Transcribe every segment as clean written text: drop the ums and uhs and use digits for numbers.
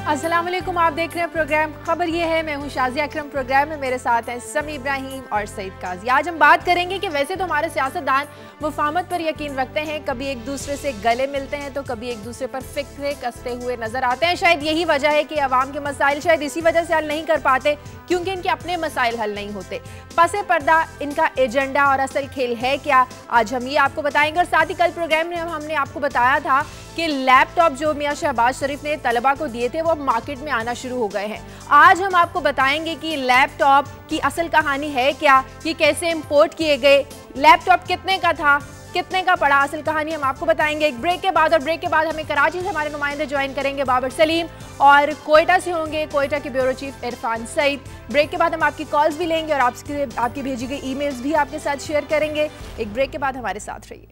अस्सलाम वालेकुम, आप देख रहे हैं प्रोग्राम खबर ये है। मैं हूं शाज़िया अकरम। प्रोग्राम में मेरे साथ हैं समी इब्राहिम और सईद काजी। आज हम बात करेंगे कि वैसे तो हमारे सियासतदान वफामत पर यकीन रखते हैं, कभी एक दूसरे से गले मिलते हैं तो कभी एक दूसरे पर फिक्रे कसते हुए नजर आते हैं। शायद यही वजह है कि अवाम के मसाइल शायद इसी वजह से हल नहीं कर पाते, क्योंकि इनके अपने मसाइल हल नहीं होते। पसे पर्दा इनका एजेंडा और असल खेल है क्या, आज हम ये आपको बताएंगे। और साथ ही कल प्रोग्राम में हमने आपको बताया था कि लैपटॉप जो मियां शहबाज शरीफ ने तलबा को दिए थे वो अब मार्केट में आना शुरू हो गए हैं। आज हम आपको बताएंगे कि लैपटॉप की असल कहानी है क्या, ये कैसे इंपोर्ट किए गए, लैपटॉप कितने का था, कितने का पड़ा, असल कहानी हम आपको बताएंगे एक ब्रेक के बाद। और ब्रेक के बाद हमें कराची से हमारे नुमाइंदे ज्वाइन करेंगे, बाबर सलीम, और कोयटा से होंगे कोयटा के bureau chief Irfan Saeed. Break के बाद हम आपकी कॉल्स भी लेंगे और आपकी भेजी गई ईमेल्स भी आपके साथ शेयर करेंगे। एक ब्रेक के बाद हमारे साथ रहिए।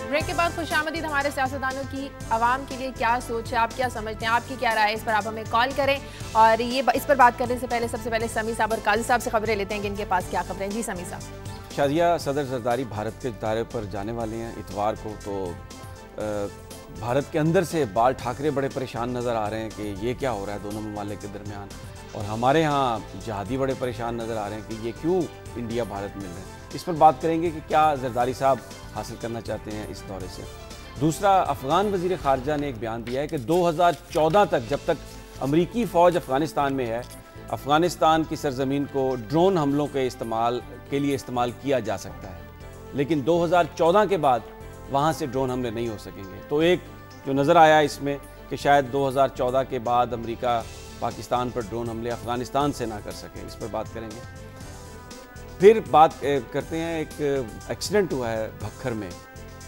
ब्रेक के बाद खुशामदीद। हमारे सियासतदानों की आवाम के लिए क्या सोच है, आप क्या समझते हैं, आपकी क्या राय है, इस पर आप हमें कॉल करें। और ये इस पर बात करने से पहले सबसे पहले समी साहब और काजी साहब से खबरें लेते हैं कि इनके पास क्या खबरें। जी समी साहब। शाजिया, सदर जरदारी भारत के दौरे पर जाने वाले हैं इतवार को, तो भारत के अंदर से बाल ठाकरे बड़े परेशान नज़र आ रहे हैं कि ये क्या हो रहा है दोनों ममालिक के दरमियान। और हमारे यहाँ जहादी बड़े परेशान नज़र आ रहे हैं कि ये क्यों इंडिया भारत मिल रहे हैं। इस पर बात करेंगे कि क्या जरदारी साहब हासिल करना चाहते हैं इस दौरे से। दूसरा, अफ़गान वज़ीर ख़ारजा ने एक बयान दिया है कि 2014 तक, जब तक अमरीकी फ़ौज अफ़गानिस्तान में है, अफ़गानिस्तान की सरज़मीन को ड्रोन हमलों के लिए इस्तेमाल किया जा सकता है, लेकिन 2014 के बाद वहाँ से ड्रोन हमले नहीं हो सकेंगे। तो एक जो नज़र आया इसमें कि शायद 2014 के बाद अमेरिका पाकिस्तान पर ड्रोन हमले अफ़गानिस्तान से ना कर सके। इस पर बात करेंगे। फिर बात करते हैं, एक एक्सीडेंट हुआ है भक्खर में।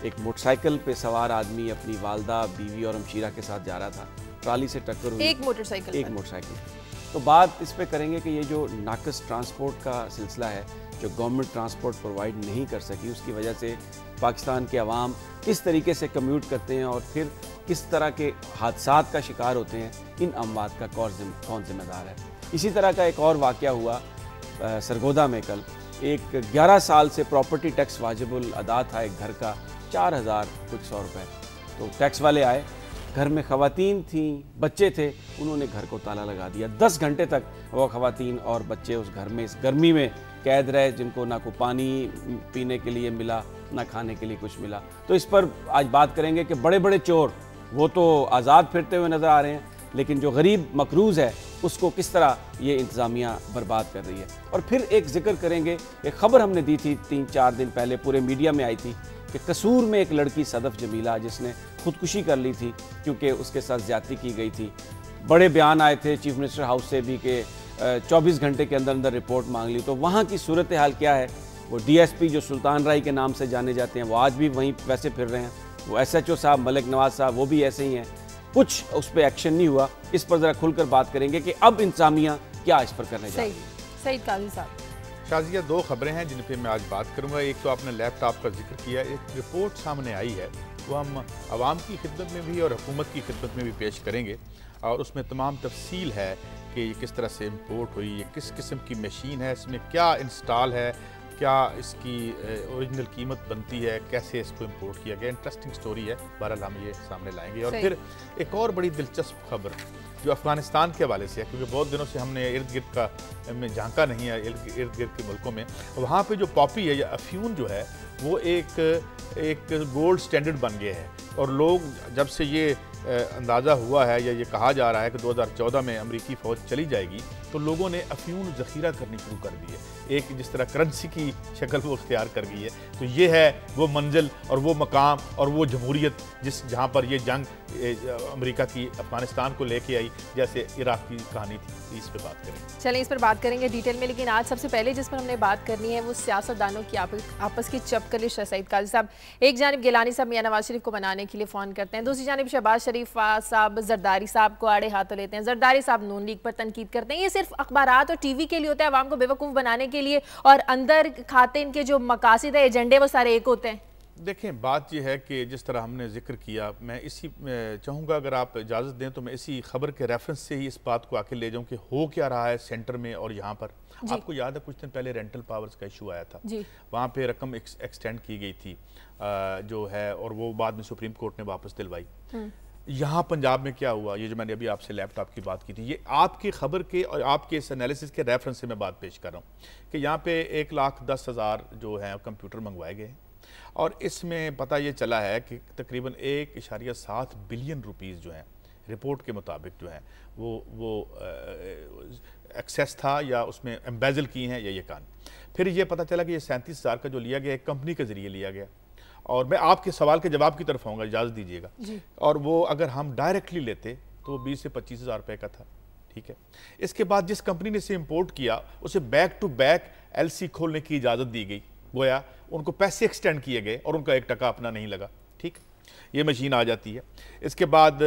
एक मोटरसाइकिल पे सवार आदमी अपनी वालदा, बीवी और हमशीरा के साथ जा रहा था, ट्राली से टक्कर हुई। एक मोटरसाइकिल। तो बात इस पे करेंगे कि ये जो नाकस ट्रांसपोर्ट का सिलसिला है, जो गवर्नमेंट ट्रांसपोर्ट प्रोवाइड नहीं कर सकी, उसकी वजह से पाकिस्तान के अवाम किस तरीके से कम्यूट करते हैं और फिर किस तरह के हादसात का शिकार होते हैं, इन अमवात का कौन जिम्मेदार है। इसी तरह का एक और वाक़या हुआ सरगोदा में कल। एक 11 साल से प्रॉपर्टी टैक्स वाजिबुल अदा था एक घर का, 4000 कुछ 100 रुपये। तो टैक्स वाले आए, घर में ख़वातीन थीं, बच्चे थे, उन्होंने घर को ताला लगा दिया। 10 घंटे तक वो ख़वातीन और बच्चे उस घर में इस गर्मी में कैद रहे, जिनको ना को पानी पीने के लिए मिला, ना खाने के लिए कुछ मिला। तो इस पर आज बात करेंगे कि बड़े बड़े चोर वो तो आज़ाद फिरते हुए नज़र आ रहे हैं, लेकिन जो गरीब मकरूज़ है उसको किस तरह ये इंतज़ामिया बर्बाद कर रही है। और फिर एक जिक्र करेंगे, एक ख़बर हमने दी थी 3-4 दिन पहले, पूरे मीडिया में आई थी कि कसूर में एक लड़की सदफ़ जमीला, जिसने ख़ुदकुशी कर ली थी क्योंकि उसके साथ ज़्यादती की गई थी। बड़े बयान आए थे चीफ मिनिस्टर हाउस से भी कि 24 घंटे के अंदर अंदर रिपोर्ट मांग ली। तो वहाँ की सूरत हाल क्या है? वो DSP जो सुल्तान राय के नाम से जाने जाते हैं, वो आज भी वहीं वैसे फिर रहे हैं। वो SHO साहब मलिक नवाज साहब, वो भी ऐसे ही हैं। कुछ उस पर एक्शन नहीं हुआ। इस पर ज़रा खुलकर बात करेंगे कि अब इंतज़ामिया क्या इस पर करने जा रही है। सईद काजी साहब। शाजिया, 2 खबरें हैं जिन पे मैं आज बात करूंगा। एक तो आपने लैपटॉप का जिक्र किया, एक रिपोर्ट सामने आई है, वो हम आवाम की खिदमत में भी और हुकूमत की खिदमत में भी पेश करेंगे। और उसमें तमाम तफसील है कि ये किस तरह से इम्पोर्ट हुई, ये किस किस्म की मशीन है, इसमें क्या इंस्टॉल है, क्या इसकी ओरिजिनल कीमत बनती है, कैसे इसको इंपोर्ट किया गया। इंटरेस्टिंग स्टोरी है, बहरहाल हम ये सामने लाएंगे। और फिर एक और बड़ी दिलचस्प खबर जो अफ़गानिस्तान के हवाले से है, क्योंकि बहुत दिनों से हमने इर्द गिर्द का में झांका नहीं है, इर्द गिर्द के मुल्कों में। वहाँ पे जो पॉपी है या अफ्यून जो है वो एक गोल्ड स्टैंडर्ड बन गया है। और लोग जब से ये अंदाज़ा हुआ है या ये कहा जा रहा है कि 2014 में अमरीकी फ़ौज चली जाएगी, तो लोगों ने अफ्यून ज़ख़ीरा करनी शुरू कर दी है। एक जिस तरह करेंसी की शक्ल वो इख्तियार कर गई है। तो ये है वो मंजिल और वो मकाम और वो जमहूरियत जहाँ पर ये जंग अमेरिका की अफ़गानिस्तान को लेके आई, जैसे इराक़ की कहानी थी। इस पर बात करेंगे। चलें, इस पर बात करेंगे डिटेल में, लेकिन आज सबसे पहले जिस पर हमने बात करनी है वो सियासतदानों की आपस की चपकलिश है। सईद काजी साहब, एक जानिब गिलानी साहब मियां नवाज शरीफ को मनाने के लिए फ़ोन करते हैं, दूसरी जानिब शहबाज شریفہ صاحب زرداری صاحب کو آڑے ہاتھوں لیتے ہیں, زرداری صاحب نون لیگ پر تنقید کرتے ہیں, یہ صرف اخبارات اور ٹی وی کے لیے ہوتا ہے, عوام کو بیوقوف بنانے کے لیے, اور اندر کھاتے ان کے جو مقاصد ہے, ایجنڈے, وہ سارے ایک ہوتے ہیں. دیکھیں بات یہ ہے کہ جس طرح ہم نے ذکر کیا, میں اسی چاہوں گا اگر آپ اجازت دیں تو میں اسی خبر کے ریفرنس سے ہی اس بات کو آکے لے جاؤں کہ ہو کیا رہا ہے سینٹر میں اور یہاں پر. آپ کو یاد ہے کچھ دن پہلے رینٹل پاورز کا ایشو آیا تھا, وہاں پہ رقم ایکسٹینڈ کی گئی تھی جو ہے, اور وہ بعد میں سپریم کورٹ نے واپس دلوائی. یہاں پنجاب میں کیا ہوا, یہ جو میں نے ابھی آپ سے لیپ ٹاپ کی بات کی تھی, یہ آپ کی خبر کے اور آپ کے اس انالیسس کے ریفرنس سے میں بات پیش کر رہا ہوں کہ یہاں پہ 1,10,000 جو ہیں کمپیوٹر منگوائے گئے ہیں, اور اس میں پتہ یہ چلا ہے کہ تقریباً 1.7 بلین روپیز جو ہیں رپورٹ کے مطابق جو ہیں وہ ایکسیس تھا یا اس میں ایمبیزل کی ہیں یا یہ کہانی. پھر یہ پتہ چلا کہ یہ 37,000 کا جو لیا گیا ایک کمپنی کے ذریعے لیا گیا, اور میں آپ کے سوال کے جواب کی طرف آؤں گا, اجازت دیجیے گا. اور وہ اگر ہم ڈائریکٹلی لیتے تو وہ 20 سے 25,000 روپے کا تھا, ٹھیک ہے. اس کے بعد جس کمپنی نے اسے امپورٹ کیا اسے back to back L C کھولنے کی اجازت دی گئی, گویا ان کو پیسے ایکسٹینڈ کیے گئے اور ان کا 1 ٹکا اپنا نہیں لگا, ٹھیک. یہ مشین آ جاتی ہے. اس کے بعد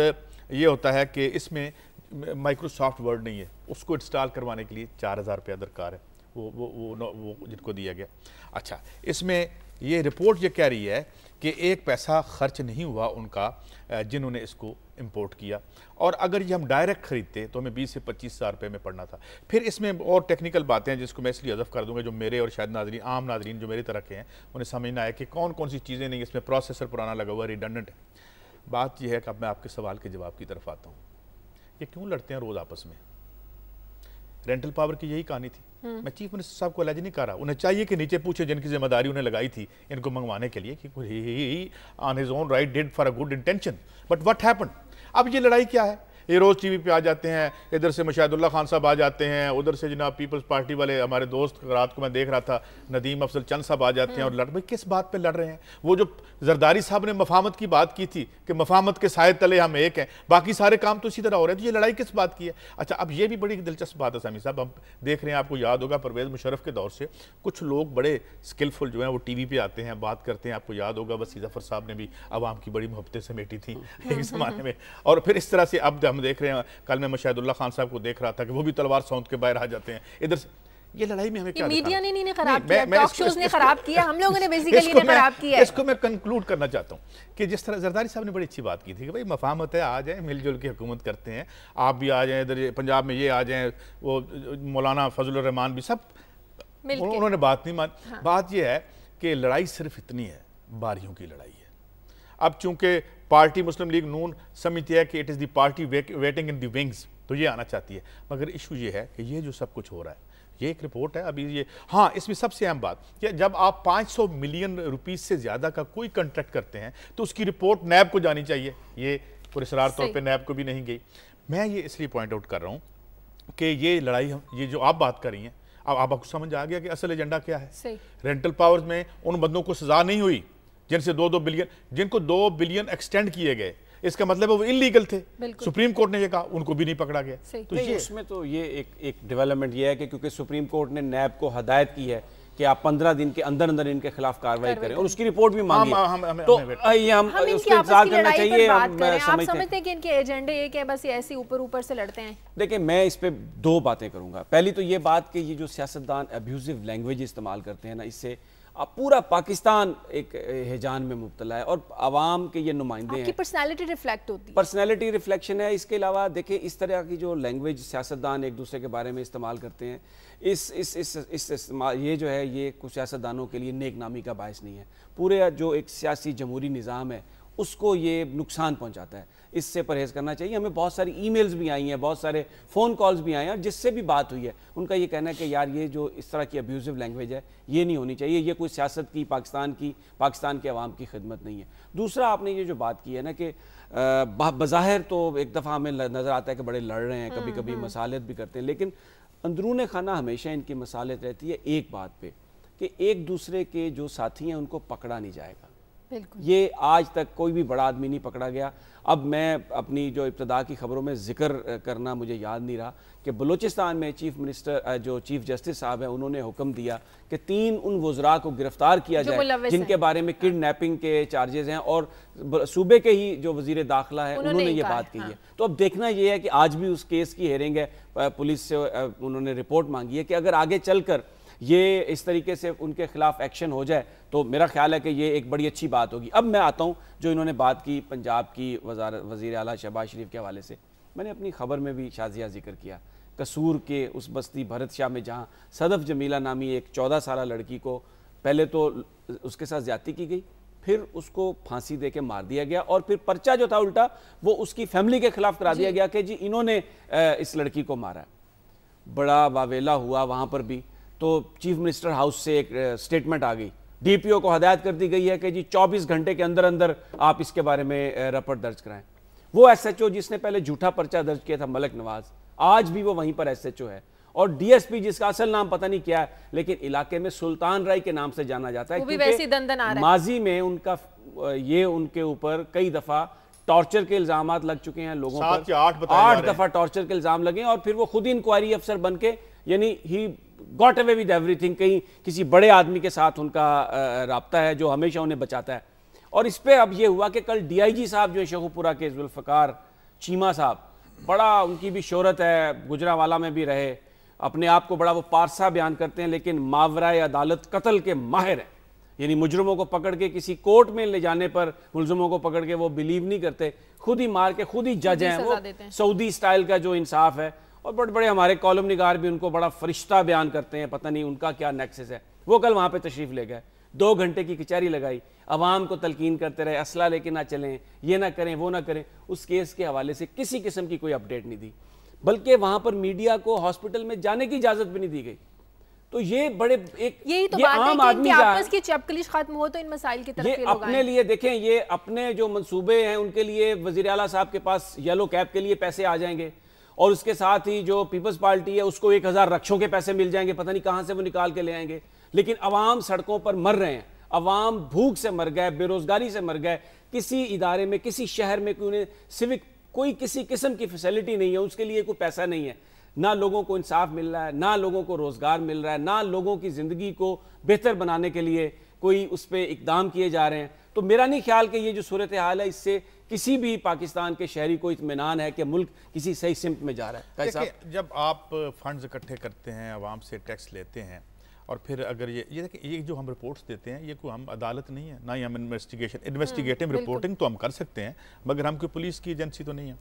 یہ ہوتا ہے کہ اس میں مائکروسافٹ ورڈ نہیں ہے, اس کو انسٹال کروانے کے لیے 4,000 روپیہ درکار ہے, وہ جن کو دیا گیا. اچھا, اس میں یہ رپورٹ یہ کہہ رہی ہے کہ 1 پیسہ خرچ نہیں ہوا ان کا جنہوں نے اس کو امپورٹ کیا, اور اگر یہ ہم ڈائریکٹ خریدتے تو ہمیں 20 سے 25,000 روپے میں پڑنا تھا. پھر اس میں اور ٹیکنیکل باتیں ہیں جس کو میں اس لیے حذف کر دوں گا, جو میرے اور شاید ناظرین, عام ناظرین جو میری طرح کے ہیں, انہیں سمجھنا ہے کہ کون کون سی چیزیں نہیں, اس میں پروسیسر پرانا لگا ہوا, ریڈنڈنٹ ہے. بات یہ ہے کہ اب میں آپ کے سوال کے جواب کی طرف آتا ہوں. یہ کیوں لڑتے ہیں روز آپس میں؟ رینٹل پاور کی یہی کہانی تھی. میں چیف منسٹر صاحب کو علیحدہ نہیں کہہ رہا, انہیں چاہیے کہ نیچے پوچھے جن کی ذمہ داری انہیں لگائی تھی ان کو منگوانے کے لیے کہ he on his own right did for a good intention, but what happened. اب یہ لڑائی کیا ہے؟ یہ روز ٹی وی پہ آ جاتے ہیں, ادھر سے مشاہد اللہ خان صاحب آ جاتے ہیں, ادھر سے جناب پیپلز پارٹی والے ہمارے دوست, رات کو میں دیکھ رہا تھا ندیم افضل چند صاحب آ جاتے ہیں اور بھئی کس بات پہ لڑ رہے ہیں؟ وہ جو زرداری صاحب نے مفاہمت کی بات کی تھی کہ مفاہمت کے سائے تلے ہم ایک ہیں, باقی سارے کام تو اسی طرح ہو رہے ہیں, تو یہ لڑائی کس بات کی ہے؟ اچھا, اب یہ بھی بڑی دلچسپ بات ہے سامی صاحب, ہم دیکھ رہے ہیں, آپ کو یاد ہوگا پرویز مشرف کے دور سے کچھ لوگ بڑے سکلفل جو ہیں وہ ٹی وی پہ آتے ہیں, بات کرتے ہیں. آپ کو یاد ہوگا وسیع ظفر صاحب نے بھی عوام کی بڑی محبتیں سمیٹی تھیں ایک زمانے میں, اور پھر اس طرح سے اب ہم دیکھ رہے ہیں, کل میں مشاہد اللہ خان صاحب کو دیکھ رہا تھا کہ وہ بھی تلوار سونت کے باہر آ جاتے ہیں ادھر سے. یہ لڑائی میں ہمیں کیا میڈیا نے نہیں خراب کیا, ٹاک شوز نے خراب کیا, ہم لوگوں نے بیسیکلی نے خراب کیا ہے. اس کو میں کنکلوڈ کرنا چاہتا ہوں کہ جس طرح زرداری صاحب نے بڑی اچھی بات کی تھی کہ بھئی مفاہمت ہے, آ جائیں مل جل کے حکومت کرتے ہیں, آپ بھی آ جائیں, ادھر پنجاب میں یہ آ جائیں, وہ مولانا فضل الرحمان بھی, سب انہوں نے بات نہیں مانی. بات یہ ہے کہ لڑائی صرف اتنی ہے, باریوں کی لڑائی ہے. اب چونکہ پارٹی مسلم لیگ نون سمجھتی ہے کہ it is the party waiting in the wings, تو یہ آنا چاہتی ہے, مگر ایشو یہ ہے کہ یہ جو سب کچھ ہو رہا ہے یہ ایک رپورٹ ہے ابھی. یہ ہاں, اس میں سب سے اہم بات کہ جب آپ 500 ملین روپیز سے زیادہ کا کوئی کنٹریکٹ کرتے ہیں تو اس کی رپورٹ نیب کو جانی چاہیے. یہ پراسرار طور پہ نیب کو بھی نہیں گئی. میں یہ اس لیے پوائنٹ آؤٹ کر رہا ہوں کہ یہ لڑائی, یہ جو آپ بات کر رہی ہیں, اب آپ کو سمجھ آ گیا کہ اصل ایجنڈا کیا ہے. رینٹل پاورز میں ان بندوں کو سزا نہیں ہوئی جن سے 2 بلین, جن کو 2 بلین ایکسٹینڈ کیے گئے, اس کا مطلب وہ انلیگل تھے. سپریم کورٹ نے یہ کہا, ان کو بھی نہیں پکڑا گیا. تو اس میں تو یہ ایک ڈیولپمنٹ یہ ہے کہ کیونکہ سپریم کورٹ نے نیب کو ہدایت کی ہے کہ آپ 15 دن کے اندر ان کے خلاف کارروائی کریں, اور اس کی رپورٹ بھی مانگی, تو یہ ہم اس کو انتظار کرنا چاہیے. آپ سمجھتے ہیں کہ ان کے ایجنڈے یہ کہ بس ایسے اوپر سے لڑتے ہیں؟ دیکھیں, میں اس پہ 2 باتیں کروں گا. پہلی تو یہ بات کہ یہ جو سیاستدان ابیوزو لینگویج استعمال کرتے ہیں نا, اس سے پورا پاکستان ایک ہیجان میں مبتلا ہے, اور عوام کے یہ نمائندے ہیں. آپ کی پرسنالٹی ریفلیکٹ ہوتی ہے, پرسنالٹی ریفلیکشن ہے. اس کے علاوہ دیکھیں, اس طرح کی جو لینگویج سیاستدان ایک دوسرے کے بارے میں استعمال کرتے ہیں, یہ جو ہے یہ کچھ سیاستدانوں کے لیے نیک نامی کا باعث نہیں ہے. پورے جو ایک سیاسی جمہوری نظام ہے اس کو یہ نقصان پہنچاتا ہے. اس سے پرہیز کرنا چاہیے. ہمیں بہت ساری ای میلز بھی آئی ہیں, بہت سارے فون کالز بھی آئے ہیں, اور جس سے بھی بات ہوئی ہے ان کا یہ کہنا ہے کہ یار یہ جو اس طرح کی ابیوزو لینگویج ہے یہ نہیں ہونی چاہیے, یہ کوئی سیاست کی, پاکستان کے عوام کی خدمت نہیں ہے. دوسرا, آپ نے یہ جو بات کی ہے نا کہ بظاہر تو ایک دفعہ ہمیں نظر آتا ہے کہ بڑے لڑ رہے ہیں, کبھی کبھی مصالحت بھی کرتے ہیں, لیکن اندرون خانہ ہمیشہ ان کی مصالحت رہتی ہے ایک بات پہ کہ ایک دوسرے کے جو ساتھی ہیں ان کو پکڑا نہیں جائے گا. یہ آج تک کوئی بھی بڑا آدمی نہیں پکڑا گیا. اب میں اپنی جو ابتدا کی خبروں میں ذکر کرنا مجھے یاد نہیں رہا کہ بلوچستان میں چیف جسٹس صاحب ہیں انہوں نے حکم دیا کہ 3 ان وزراء کو گرفتار کیا جائے جن کے بارے میں کڈنیپنگ کے چارجز ہیں, اور صوبے کے ہی جو وزیر داخلہ ہے انہوں نے یہ بات کہی ہے. تو اب دیکھنا یہ ہے کہ آج بھی اس کیس کی ہیئرنگ ہے, پولیس سے انہوں نے رپورٹ مانگی ہے کہ اگر آگے چل کر یہ اس طریقے سے ان کے خلاف ایکشن ہو جائے تو میرا خیال ہے کہ یہ ایک بڑی اچھی بات ہوگی. اب میں آتا ہوں جو انہوں نے بات کی پنجاب کی وزیر اعلیٰ شہباز شریف کے حوالے سے. میں نے اپنی خبر میں بھی شازیہ ذکر کیا قصور کے اس بستی بھرت شاہ میں جہاں صدف جمیلہ نامی ایک 14 سالہ لڑکی کو پہلے تو اس کے ساتھ زیادتی کی گئی, پھر اس کو پھانسی دے کے مار دیا گیا, اور پھر پرچہ جو تھا الٹا وہ اس کی فیملی کے خلاف کرا دیا گیا کہ جی انہوں نے اس لڑکی کو مارا. بڑا واویلا ہوا وہاں پر بھی. تو چیف منسٹر ہاؤس سے ایک سٹیٹمنٹ آ گئی, ڈی پی او کو ہدایت کر دی گئی ہے کہ جی 24 گھنٹے کے اندر اندر آپ اس کے بارے میں رپورٹ درج کرائیں. وہ ایس ایچ او جس نے پہلے جھوٹا پرچہ درج کیا تھا ملک نواز, آج بھی وہ وہیں پر ایس ایچ او ہے, اور ڈی ایس پی جس کا اصل نام پتہ نہیں کیا ہے لیکن علاقے میں سلطان رائی کے نام سے جانا جاتا ہے, کیونکہ ماضی میں ان کا ان کے اوپر کئی دفعہ ٹارچر کے الزامات لگ چکے ہیں لوگوں پر, 8 دفعہ ٹارچر کے الزام لگے ہیں, اور پھر وہ خود ہی انکوائری افسر بن کے یعنی he got away with every thing, کہیں کسی بڑے آدمی کے ساتھ ان کا رابطہ ہے جو ہمیشہ انہیں بچاتا ہے. اور اس پہ اب یہ ہوا کہ کل ڈی آئی جی صاحب جو شیخوپورہ کے ذوالفقار چیمہ صاحب, بڑا ان کی بھی شہرت ہے, گجرانوالہ میں بھی رہے, اپنے آپ کو بڑا وہ پارسا بیان کرتے ہیں لیکن ماورائے عدالت قتل کے ماہر ہیں. یعنی مجرموں کو پکڑ کے کسی کورٹ میں لے جانے پر ملزموں کو پکڑ کے وہ بلیو نہیں کرتے, خود ہی مار کے خود ہی جج ہیں, وہ سعودی سٹائل کا جو انصاف ہے. اور بڑے بڑے ہمارے کالم نگار بھی ان کو بڑا فرشتہ بیان کرتے ہیں, پتہ نہیں ان کا کیا نیکسس ہے. وہ کل وہاں پہ تشریف لے گئے, 2 گھنٹے کی کچہری لگائی, عوام کو تلقین کرتے رہے اسلحہ لے کے نہ چلیں, یہ نہ کریں وہ نہ کریں. اس کیس کے حوالے سے کسی قسم کی کوئی اپڈیٹ نہیں دی, بلکہ وہاں پر میڈیا کو ہاسپٹل میں جانے کی اجازت بھی نہیں دی گئی. تو یہ بڑے ایک عام آدمی آپس کی چپکلیش ختم ہو تو ان مسائل کی طرف یہ اپنے لیے دیکھیں, یہ اپنے جو منصوبے ہیں ان کے لیے وزیر اعلیٰ صاحب کے پاس یلو کیپ کے لیے پیسے آ جائیں گے, اور اس کے ساتھ ہی جو پیپلز پارٹی ہے اس کو 1000 رکشوں کے پیسے مل جائیں گے, پتہ نہیں کہاں سے وہ نکال کے لے آئیں گے. لیکن عوام سڑکوں پر مر رہے ہیں, عوام بھوک سے مر گئے, بے روزگاری سے مر گئے. کسی ادارے میں کسی شہر میں انہیں سیوک کوئی کسی قسم کی فیسلٹی نہیں ہے, اس کے لیے کوئی پیسہ نہیں ہے. نہ لوگوں کو انصاف مل رہا ہے, نہ لوگوں کو روزگار مل رہا ہے, نہ لوگوں کی زندگی کو بہتر بنانے کے لیے کوئی اس پہ اقدام کیے جا رہے ہیں. تو میرا نہیں خیال کہ یہ جو صورتحال ہے اس سے کسی بھی پاکستان کے شہری کو اطمینان ہے کہ ملک کسی صحیح سمت میں جا رہا ہے. جب آپ فنڈز اکٹھے کرتے ہیں, عوام سے ٹیکس لیتے ہیں, اور پھر اگر یہ جو ہم رپورٹس دیتے ہیں یہ کوئی ہم عدالت نہیں ہے, نہ ہی ہم انویسٹیگیٹو رپورٹنگ تو ہم کر سکتے ہیں مگر ہم کوئی پولیس کی ایجنسی تو نہیں ہے.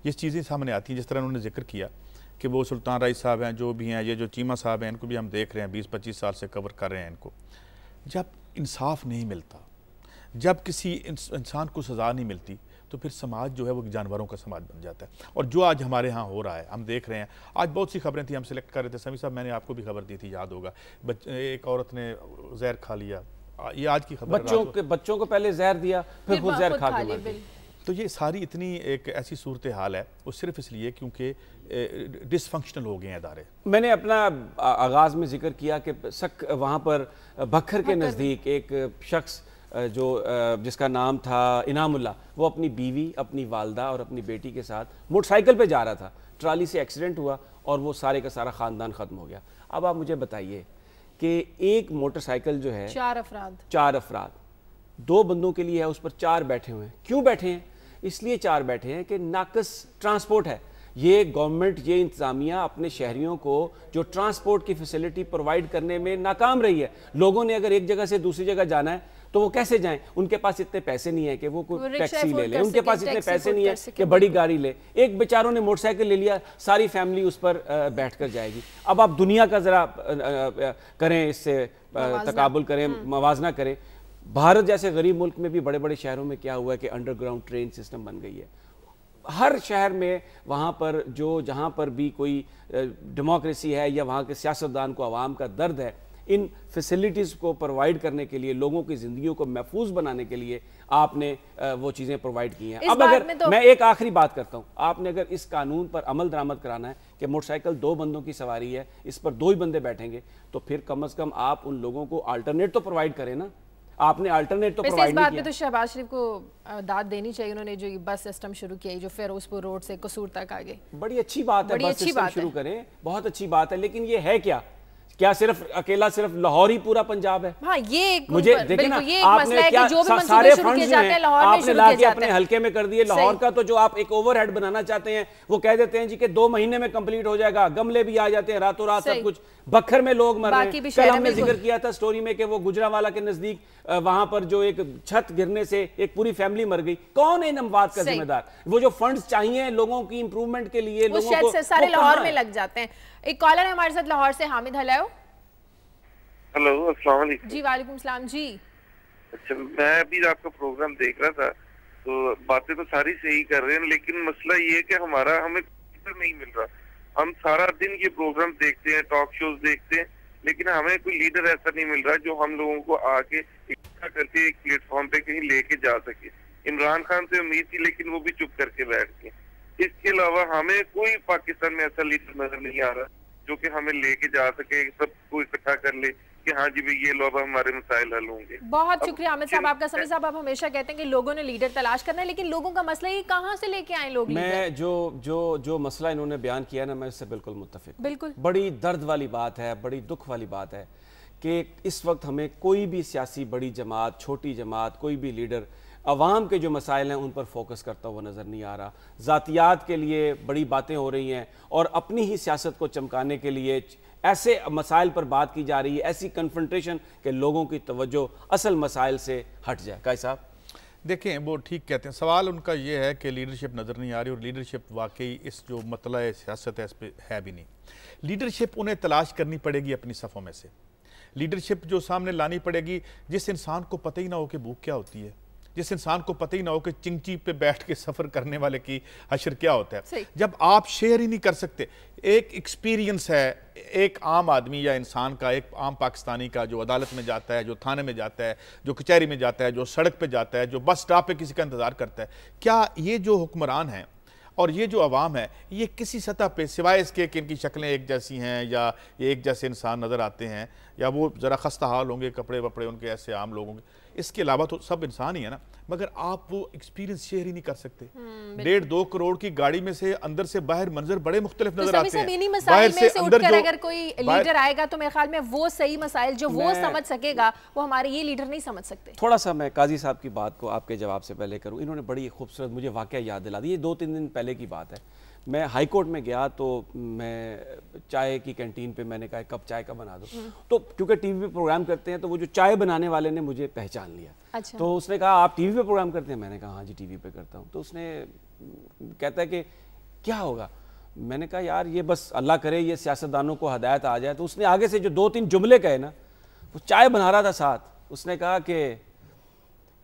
یہ چیزیں سامنے آتی ہیں, جس طرح انہوں نے ذکر کیا کہ وہ سلطان رائی صاحب ہیں جو بھی ہیں, یہ جو چیمہ صاحب ہیں ان کو بھی ہم دیکھ رہے ہیں 20-25 سال سے کور کر رہے ہیں ان کو. جب انصاف نہیں ملتا, جب کسی انسان کو سزا نہیں ملتی تو پھر سماج جو ہے وہ جانوروں کا سماج بن جاتا ہے. اور جو آج ہمارے ہاں ہو رہا ہے ہم دیکھ رہے ہیں, آج بہت سی خبریں تھیں ہم سلیکٹ کر رہے تھے. سمیع صاحب میں نے آپ کو بھی خبر دی تھی, یاد ہوگا, ایک عورت نے زہر کھا لیا, یہ آج کی خبر. بچوں کو پہلے زہر دیا پھر خود زہر کھا کے مر گئی. تو یہ ساری اتنی ایک ایسی صورتحال ہے وہ صرف اس لیے کیونکہ ڈس فنکشنل ہو گئے ہیں ادارے. میں نے اپنا آغاز میں ذکر کیا کہ وہاں پر بکھر کے نزدیک ایک شخص جو جس کا نام تھا انعام اللہ, وہ اپنی بیوی, اپنی والدہ اور اپنی بیٹی کے ساتھ موٹر سائیکل پہ جا رہا تھا, ٹرالی سے ایکسیڈنٹ ہوا اور وہ سارے کا سارا خاندان ختم ہو گیا. اب آپ مجھے بتائیے کہ ایک موٹر سائیکل جو ہے 4 افراد 2 بندوں کے لیے ہے, اس پر 4 بیٹھے ہوئے ہیں. کیوں بیٹھے ہیں؟ اس لیے 4 بیٹھے ہیں کہ ناقص ٹرانسپورٹ ہے. یہ گورنمنٹ, یہ انتظامیہ اپنے شہریوں کو جو ٹرانسپورٹ کی فیسلٹی پرووائڈ کرنے میں ناکام رہی ہے. لوگوں نے اگر ایک جگہ سے دوسری جگہ جانا ہے تو وہ کیسے جائیں؟ ان کے پاس اتنے پیسے نہیں ہیں کہ وہ کوئی ٹیکسی لے لیں, ان کے پاس اتنے پیسے نہیں ہیں کہ بڑی گاڑی لے. ایک بیچاروں نے موٹر سائیکل لے لیا, ساری فیملی اس پر بیٹھ کر جائے گی. اب آپ دنیا کا ذرا کریں, اس سے تقابل کریں, موازنہ کریں. بھارت جیسے غریب ملک میں بھی بڑے بڑے شہروں میں کیا ہوا ہے کہ انڈر گراؤنڈ ٹرین سسٹم بن گئی ہے. ہر شہر میں وہاں پر جہاں پر بھی کوئی ڈیموکریسی ہے یا وہاں کے سیاستدان کو عوام کا درد ہے, ان فیسلٹیز کو پرووائڈ کرنے کے لیے, لوگوں کی زندگیوں کو محفوظ بنانے کے لیے آپ نے وہ چیزیں پرووائڈ کی ہیں. اب اگر میں ایک آخری بات کرتا ہوں, آپ نے اگر اس قانون پر عمل درآمد کرانا ہے کہ موٹر سائیکل 2 بندوں کی سواری ہے, اس پر 2 ہی بندے بیٹھیں گے, تو پھر کم از کم آپ ان لوگوں کو آلٹرنیٹ تو پرووائڈ کریں نا. आपने अल्टरनेट तो वैसे प्रोवाइड इस नहीं बात किया। पे तो शहबाज शरीफ को दाद देनी चाहिए, उन्होंने जो बस सिस्टम शुरू किया जो फिरोजपुर रोड से कसूर तक आगे, बड़ी अच्छी बात है, बड़ी बस अच्छी सिस्टम बात शुरू है। करें, बहुत अच्छी बात है, लेकिन ये है क्या सिर्फ अकेला सिर्फ लाहौर ही पूरा पंजाब है? हाँ ये एक मुझे देखिए ना, ये एक आपने मसला है क्या कि जो भी सारे मंसूबे शुरू फंड्स किए जो जाते हैं हैं लाहौर में आपने शुरू ला किए के जाते अपने हैं। हल्के में कर दिए। लाहौर का तो जो आप एक ओवरहेड बनाना चाहते हैं वो कह देते हैं जी कि 2 महीने में कंप्लीट हो जाएगा, गमले भी आ जाते हैं रातों रात, सब कुछ बखर में लोग मर रहे हैं। कल हमने जिक्र किया था स्टोरी में कि वो गुजरावाला के नजदीक वहां पर जो एक छत गिरने से एक पूरी फैमिली मर गई। कौन है इन अमवात का जिम्मेदार? वो जो फंड्स चाहिए लोगों की इंप्रूवमेंट के लिए, वो लोगों को सारे लाहौर में लग जाते हैं। एक कॉलर है हमारे साथ लाहौर से, हामिद। हेलो, अस्सलाम वालेकुम। जी वालेकुम सलाम जी। अच्छा, मैं अभी आपका प्रोग्राम देख रहा था तो बातें तो सारी सही कर रहे हैं, लेकिन मसला ये है कि हमें नहीं मिल रहा। हम सारा दिन ये प्रोग्राम देखते हैं, टॉक शोज देखते हैं, लेकिन हमें कोई लीडर ऐसा नहीं मिल रहा जो हम लोगों को आके इकट्ठा करके एक प्लेटफॉर्म पे कहीं लेके जा सके। इमरान खान से उम्मीद थी लेकिन वो भी चुप करके बैठ गए। इसके अलावा हमें कोई पाकिस्तान में ऐसा लीडर नजर नहीं आ रहा जो कि हमें लेके जा सके, सबको इकट्ठा कर ले कि हाँ जी भाई ये लो अब हमारे मसाइल हल होंगे। बहुत शुक्रिया आमिद साहब आपका। समी साहब, आप हमेशा कहते हैं कि लोगों ने लीडर तलाश करना है, लेकिन लोगों का मसला ये कहाँ से लेके आए लोग लीडर? मैं जो मसला इन्होंने बयान किया ना, मैं इससे बिल्कुल मुत्तफिक हूं। बिल्कुल बड़ी दर्द वाली बात है, बड़ी दुख वाली बात है कि इस वक्त हमें कोई भी सियासी बड़ी जमात, छोटी जमात, कोई भी लीडर अवाम के जो मसाइल हैं उन पर फोकस करता हुआ नज़र नहीं आ रहा। ज़ातियात के लिए बड़ी बातें हो रही हैं और अपनी ही सियासत को चमकाने के लिए ऐसे मसाइल पर बात की जा रही है, ऐसी कन्फ्रंटेशन कि लोगों की तवज्जो असल मसाइल से हट जाए। काई साहब देखें, वो ठीक कहते हैं। सवाल उनका ये है कि लीडरशिप नज़र नहीं आ रही, और लीडरशिप वाकई इस जो मतला है सियासत है इस पर है भी नहीं। लीडरशिप उन्हें तलाश करनी पड़ेगी अपनी सफ़ों में से। लीडरशिप जो सामने लानी पड़ेगी जिस इंसान को पता ही ना हो कि भूख क्या होती है, जिस इंसान को पता ही ना हो कि चिंची पे बैठ के सफ़र करने वाले की हशर क्या होता है। जब आप शेयर ही नहीं कर सकते, एक एक्सपीरियंस है एक आम आदमी या इंसान का, एक आम पाकिस्तानी का जो अदालत में जाता है, जो थाने में जाता है, जो कचहरी में जाता है, जो सड़क पे जाता है, जो बस स्टॉप पे किसी का इंतज़ार करता है, क्या ये जो हुक्मरान हैं और ये जो अवाम है ये किसी सतह पे सिवाय इसके कि इनकी शक्लें एक जैसी हैं या ये एक जैसे इंसान नज़र आते हैं या वो ज़रा खस्ता हाल होंगे, कपड़े वपड़े उनके ऐसे आम लोगों के, इसके अलावा तो सब इंसान ही है ना, मगर आप वो एक्सपीरियंस शेयर ही नहीं कर सकते। 1.5-2 करोड़ की गाड़ी में से अंदर से बाहर मंजर बड़े मुख्तलिफ नजर आते हैं। बाहर से अंदर जो अगर कोई लीडर आएगा तो मेरे ख्याल में वो सही मसाइल जो वो समझ सकेगा वो हमारे ये लीडर नहीं समझ सकते। थोड़ा सा मैं काजी साहब की बात को आपके जवाब से पहले करूं। इन्होंने बड़ी खूबसूरत मुझे वाकया याद दिला दी। ये 2-3 दिन पहले की बात है। मैं हाई कोर्ट में गया तो मैं चाय की कैंटीन पे मैंने कहा कप चाय का बना दो, तो क्योंकि टीवी पे प्रोग्राम करते हैं तो वो जो चाय बनाने वाले ने मुझे पहचान लिया। अच्छा। तो उसने कहा आप टीवी पे प्रोग्राम करते हैं? मैंने कहा हाँ जी टीवी पे करता हूँ। तो उसने कहता है कि क्या होगा? मैंने कहा यार ये बस अल्लाह करे ये सियासतदानों को हदायत आ जाए। तो उसने आगे से जो 2-3 जुमले कहे ना, वो चाय बना रहा था साथ, उसने कहा कि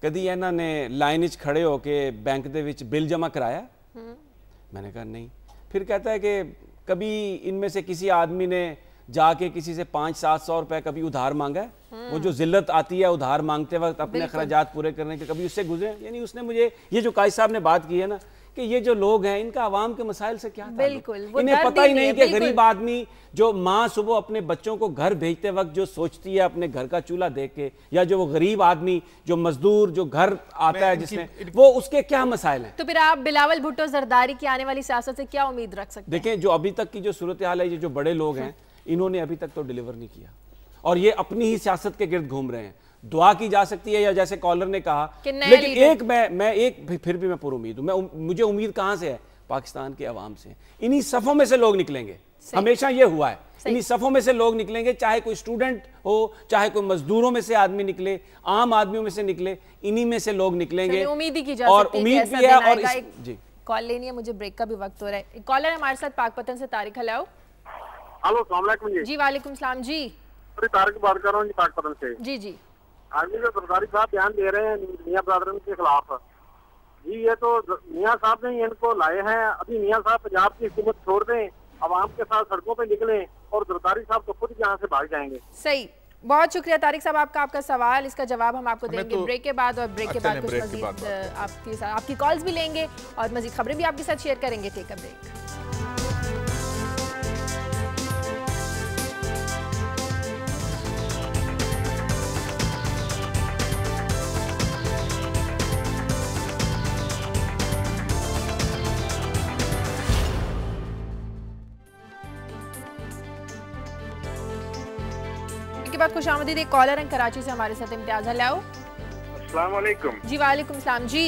कभी इन्हों ने लाइन च खड़े होके बैंक दे विच बिल जमा कराया? मैंने कहा नहीं। फिर कहता है कि कभी इनमें से किसी आदमी ने जाके किसी से 500-700 रुपए कभी उधार मांगा है? वो जो जिल्लत आती है उधार मांगते वक्त अपने अखराजात पूरे करने के, कभी उससे गुजरे? यानी उसने मुझे ये जो काजी साहब ने बात की है ना कि ये जो लोग हैं इनका आवाम के मसाइल से क्या बिल्कुल, इन्हें पता ही नहीं कि गरीब आदमी जो माँ सुबह अपने बच्चों को घर भेजते वक्त जो सोचती है अपने घर का चूल्हा देख के, या जो वो गरीब आदमी जो मजदूर जो घर आता है जिसने वो उसके क्या मसाइल हैं। तो फिर आप बिलावल भुट्टो जरदारी की आने वाली सियासत से क्या उम्मीद रख सकते हैं? देखें जो अभी तक की जो सूरत हाल है, ये जो बड़े लोग हैं इन्होंने अभी तक तो डिलीवर नहीं किया और ये अपनी ही सियासत के गिर्द घूम रहे हैं। दुआ की जा सकती है या जैसे कॉलर ने कहा, लेकिन एक मैं एक फिर भी मैं पूरी उम्मीद हूं। मुझे उम्मीद कहां से है? पाकिस्तान के अवाम से। इन्हीं सफ़ों में से लोग निकलेंगे, हमेशा ये हुआ है, इन्हीं सफ़ों में से लोग निकलेंगे, चाहे कोई स्टूडेंट हो, चाहे कोई मजदूरों में से आदमी निकले, आम आदमियों में से निकले, इन्हीं में से लोग निकलेंगे। उम्मीद ही की जा और सकती है उम्मीद भी है। और जी कॉल लेनी है, मुझे ब्रेक का भी वक्त हो रहा है। कॉलर है हमारे साथ पाकपतन से, तारिक। हेलो जी। वालेकुम सलाम जी। तारिक बात कर रहा हूँ पाकपतन से। जी जी। आदमी जो सरकारी साहब बयान दे रहे हैं मियां ब्रदरन के खिलाफ जी, ये तो मियां साहब ने इनको लाए हैं। अभी मियां साहब पंजाब की हुकूमत छोड़ दें, आवाम के साथ सड़कों पे निकलें और जरदारी साहब तो खुद यहाँ से भाग जाएंगे। सही, बहुत शुक्रिया तारिक साहब आपका सवाल, इसका जवाब हम आपको देंगे ब्रेक के बाद। और ब्रेक के बाद कुछ मजीद आपकी कॉल्स भी लेंगे और मजीद खबरें भी आपके साथ शेयर करेंगे। Take a break. के बाद खुशामदीद एक कॉलर हैं कराची से हमारे साथ इम्तियाज। हेलो, अस्सलाम वालेकुम। जी वालेकुम सलाम जी।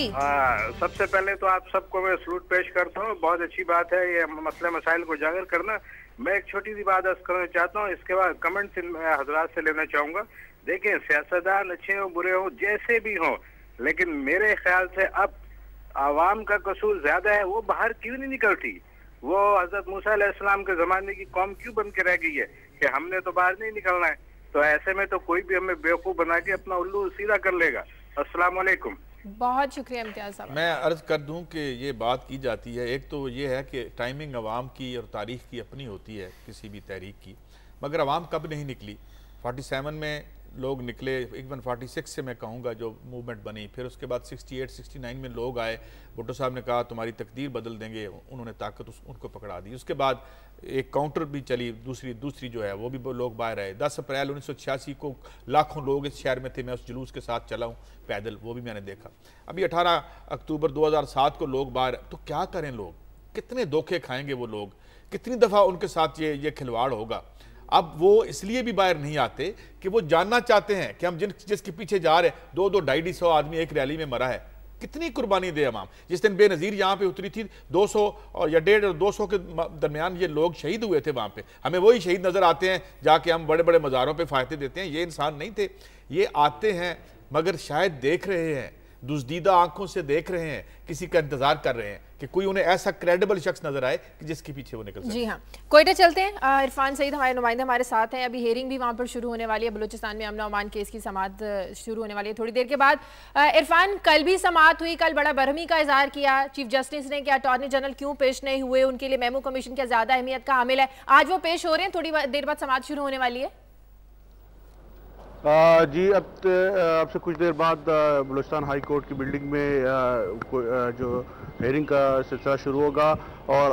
सबसे पहले तो आप सबको मैं सलूट पेश करता हूँ, बहुत अच्छी बात है ये मसले मसाइल को उजागर करना। मैं एक छोटी सी बात अर्ज करना चाहता हूँ, इसके बाद कमेंट हजरात से लेना चाहूँगा। देखें, सियासतदान अच्छे हो बुरे हो जैसे भी हो, लेकिन मेरे ख्याल से अब आवाम का कसूर ज्यादा है। वो बाहर क्यों नहीं निकलती? वो हजरत मूसा अलैहिस्सलाम के ज़माने की कौम क्यों बन के रह गई है कि हमने तो बाहर नहीं निकलना है? तो ऐसे में तो कोई भी हमें बेवकूफ़ बना के अपना उल्लू सीधा कर लेगा। अस्सलाम वालेकुम। बहुत शुक्रिया इम्तियाज साहब। मैं अर्ज़ कर दूं कि ये बात की जाती है, एक तो ये है कि टाइमिंग अवाम की और तारीख़ की अपनी होती है किसी भी तहरीक की, मगर अवाम कब नहीं निकली। 47 में लोग निकले, इवन 46 से मैं कहूँगा जो मूवमेंट बनी, फिर उसके बाद 68, 69 में लोग आए, भुट्टो साहब ने कहा तुम्हारी तकदीर बदल देंगे, उन्होंने ताकत उनको पकड़ा दी। उसके बाद एक काउंटर भी चली, दूसरी जो है वो भी लोग बाहर आए। 10 अप्रैल 1986 को लाखों लोग इस शहर में थे, मैं उस जुलूस के साथ चला हूँ पैदल, वो भी मैंने देखा। अभी 18 अक्टूबर 2007 को लोग बाहर, तो क्या करें लोग, कितने धोखे खाएंगे वो लोग, कितनी दफ़ा उनके साथ ये खिलवाड़ होगा। अब वो इसलिए भी बाहर नहीं आते कि वो जानना चाहते हैं कि हम जिसके पीछे जा रहे हैं, 200-250 आदमी एक रैली में मरा है, कितनी कुर्बानी दे अवाम। जिस दिन बेनज़ीर यहाँ पे उतरी थी, 200 और या 150 और 200 के दरमियान ये लोग शहीद हुए थे वहाँ पे। हमें वही शहीद नज़र आते हैं, जाके हम बड़े बड़े मज़ारों पे फायदे देते हैं। ये इंसान नहीं थे, ये आते हैं मगर शायद देख रहे हैं, दुज़दीदा आंखों से देख रहे हैं, किसी का इंतजार कर रहे हैं कि कोई उन्हें ऐसा क्रेडिबल शख्स नजर आए कि जिसके पीछे वो निकल सके। जी हाँ, कोयटा चलते हैं। इरफान सईद हमारे नुमाइंदे हमारे साथ हैं। अभी हेयरिंग भी वहाँ पर शुरू होने वाली है, बलूचिस्तान में अमन अमान केस की समाअत शुरू होने वाली है थोड़ी देर के बाद। इरफान, कल भी समाअत हुई, कल बड़ा बरहमी का इजहार किया चीफ जस्टिस ने कि अटॉर्नी जनरल क्यों पेश नहीं हुए, उनके लिए मेमो कमीशन क्या ज्यादा अहमियत का हामिल है। आज वो पेश हो रहे हैं, थोड़ी देर बाद समाअत शुरू होने वाली है। जी, अब से कुछ देर बाद बलूचिस्तान हाई कोर्ट की बिल्डिंग में जो हेयरिंग का सिलसिला शुरू होगा और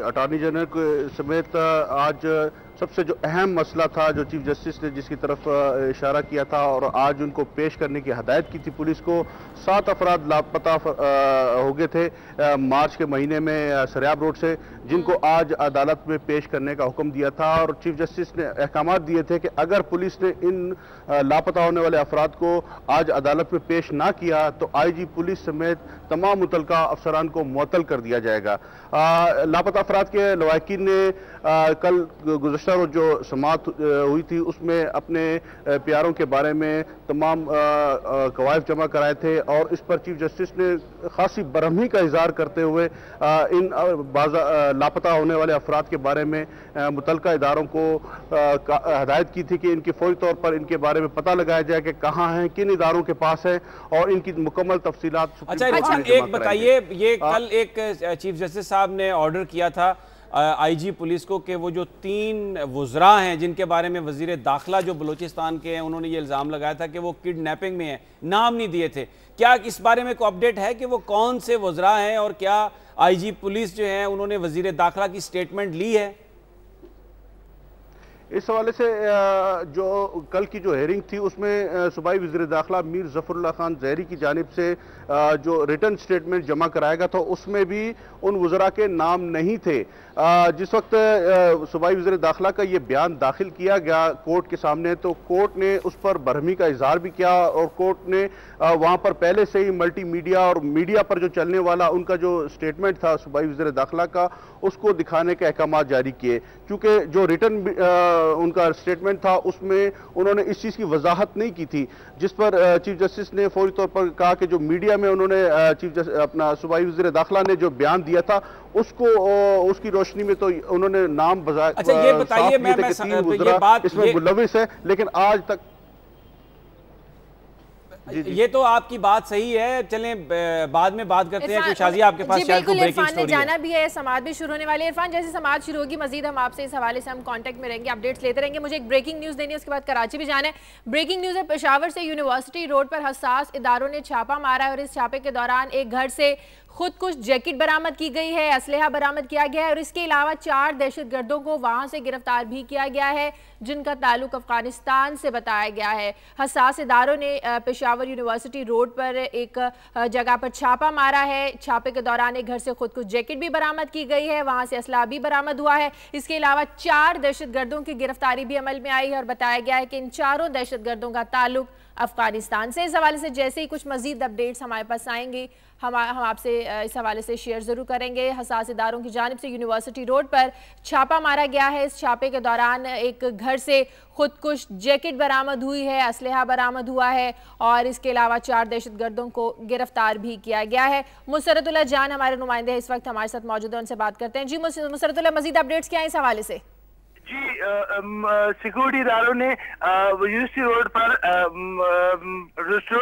अटॉर्नी जनरल के समेत आज सबसे जो अहम मसला था, जो चीफ जस्टिस ने जिसकी तरफ इशारा किया था और आज उनको पेश करने की हदायत की थी पुलिस को, 7 अफराद लापता हो गए थे मार्च के महीने में सरियाब रोड से, जिनको आज अदालत में पेश करने का हुक्म दिया था। और चीफ जस्टिस ने अहकाम दिए थे कि अगर पुलिस ने इन लापता होने वाले अफराद को आज अदालत में पेश ना किया तो IG पुलिस समेत तमाम मुतलका अफसरान को मुअत्तल कर दिया जाएगा। लापता अफराद के लवाकिन ने कल गुज़श्ता रोज़ जो समाअत हुई थी उसमें अपने प्यारों के बारे में तमाम कवायद जमा कराए थे और इस पर चीफ जस्टिस ने खासी बरहमी का इजहार करते हुए इन लापता होने वाले अफराद के बारे में मुतलका इदारों को हदायत की थी कि इनकी फौरी तौर पर इनके बारे में पता लगाया जाए कि कहाँ हैं, किन इदारों के पास है और इनकी मुकम्मल तफसीलात। अच्छा, एक बताइए, ये कल एक चीफ जस्टिस साहब ने ऑर्डर किया था IG पुलिस को कि वो जो 3 वुज़रा हैं जिनके बारे में वज़ीर दाखिला जो बलूचिस्तान के हैं, उन्होंने ये इल्ज़ाम लगाया था कि वो किडनैपिंग में हैं, नाम नहीं दिए थे। क्या इस बारे में कोई अपडेट है कि वो कौन से वुज़रा हैं और क्या IG पुलिस जो है उन्होंने वज़ीर दाखिला की स्टेटमेंट ली है? इस हवाले से जो कल की जो हेयरिंग थी उसमें सूबाई वज़ीर दाखिला मीर ज़फ़रुल्लाह खान ज़हरी की जानिब से जो रिटर्न स्टेटमेंट जमा कराया गया था उसमें भी उन वज़रा के नाम नहीं थे। जिस वक्त सूबाई वज़ीर दाखिला का ये बयान दाखिल किया गया कोर्ट के सामने तो कोर्ट ने उस पर बरहमी का इजहार भी किया और कोर्ट ने वहाँ पर पहले से ही मल्टी मीडिया और मीडिया पर जो चलने वाला उनका जो स्टेटमेंट था सूबाई वज़ीर दाखिला का उसको दिखाने के अहकाम जारी किए, क्योंकि जो रिटर्न उनका स्टेटमेंट था उसमें उन्होंने इस चीज़ की वजाहत नहीं की थी, जिस पर चीफ जस्टिस ने फौरी तौर पर कहा कि जो मीडिया में उन्होंने अपना सूबाई वज़ीर दाखिला ने जो बयान दिया था उसको उसकी रोशनी में तो उन्होंने नाम बजाय। अच्छा, ये बताइए, मैं ये बात इसमें मुलविस है, लेकिन आज तक ये तो आपकी बात सही है। चलें बाद में बात करते हैं, शाजिया आपके पास शायद कोई ब्रेकिंग स्टोरी है। जाना भी है, समाअत भी शुरू होने वाली है। इरफान, जैसे समाअत शुरू होगी मजीद हम आपसे इस हवाले से हम कांटेक्ट में रहेंगे, अपडेट्स लेते रहेंगे। मुझे एक ब्रेकिंग न्यूज़ देनी है, उसके बाद कराची भी जाना है। ब्रेकिंग न्यूज़ है, पेशावर से यूनिवर्सिटी रोड पर हसास इदारों ने छापा मारा है और इस छापे के दौरान एक घर से खुदकुश जैकेट बरामद की गई है, असलहा बरामद किया गया है और इसके अलावा 4 दहशतगर्दों को वहां से गिरफ्तार भी किया गया है जिनका ताल्लुक अफगानिस्तान से बताया गया है। हसास इदारों ने पेशावर यूनिवर्सिटी रोड पर एक जगह पर छापा मारा है। छापे के दौरान एक घर से खुदकुश जैकेट भी बरामद की गई है, वहां से असलहा भी बरामद हुआ है। इसके अलावा 4 दहशतगर्दों की गिरफ्तारी भी अमल में आई है और बताया गया है कि इन 4 दहशतगर्दों का ताल्लुक अफगानिस्तान से। इस हवाले से जैसे ही कुछ मजीद अपडेट्स हमारे पास आएंगे हम आपसे इस हवाले से शेयर ज़रूर करेंगे। हसास इदारों की जानिब से यूनिवर्सिटी रोड पर छापा मारा गया है। इस छापे के दौरान एक घर से खुदकुश जैकेट बरामद हुई है, असलहा बरामद हुआ है और इसके अलावा 4 दहशतगर्दों को गिरफ्तार भी किया गया है। मुसरतुल्लाह जान हमारे नुमाइंदे इस वक्त हमारे साथ मौजूद हैं, उनसे बात करते हैं। जी मुसरतुल्लाह, मजीद अपडेट्स क्या हैं इस हवाले से? जी, सिक्योरिटी इदारों ने यूनिवर्सिटी रोड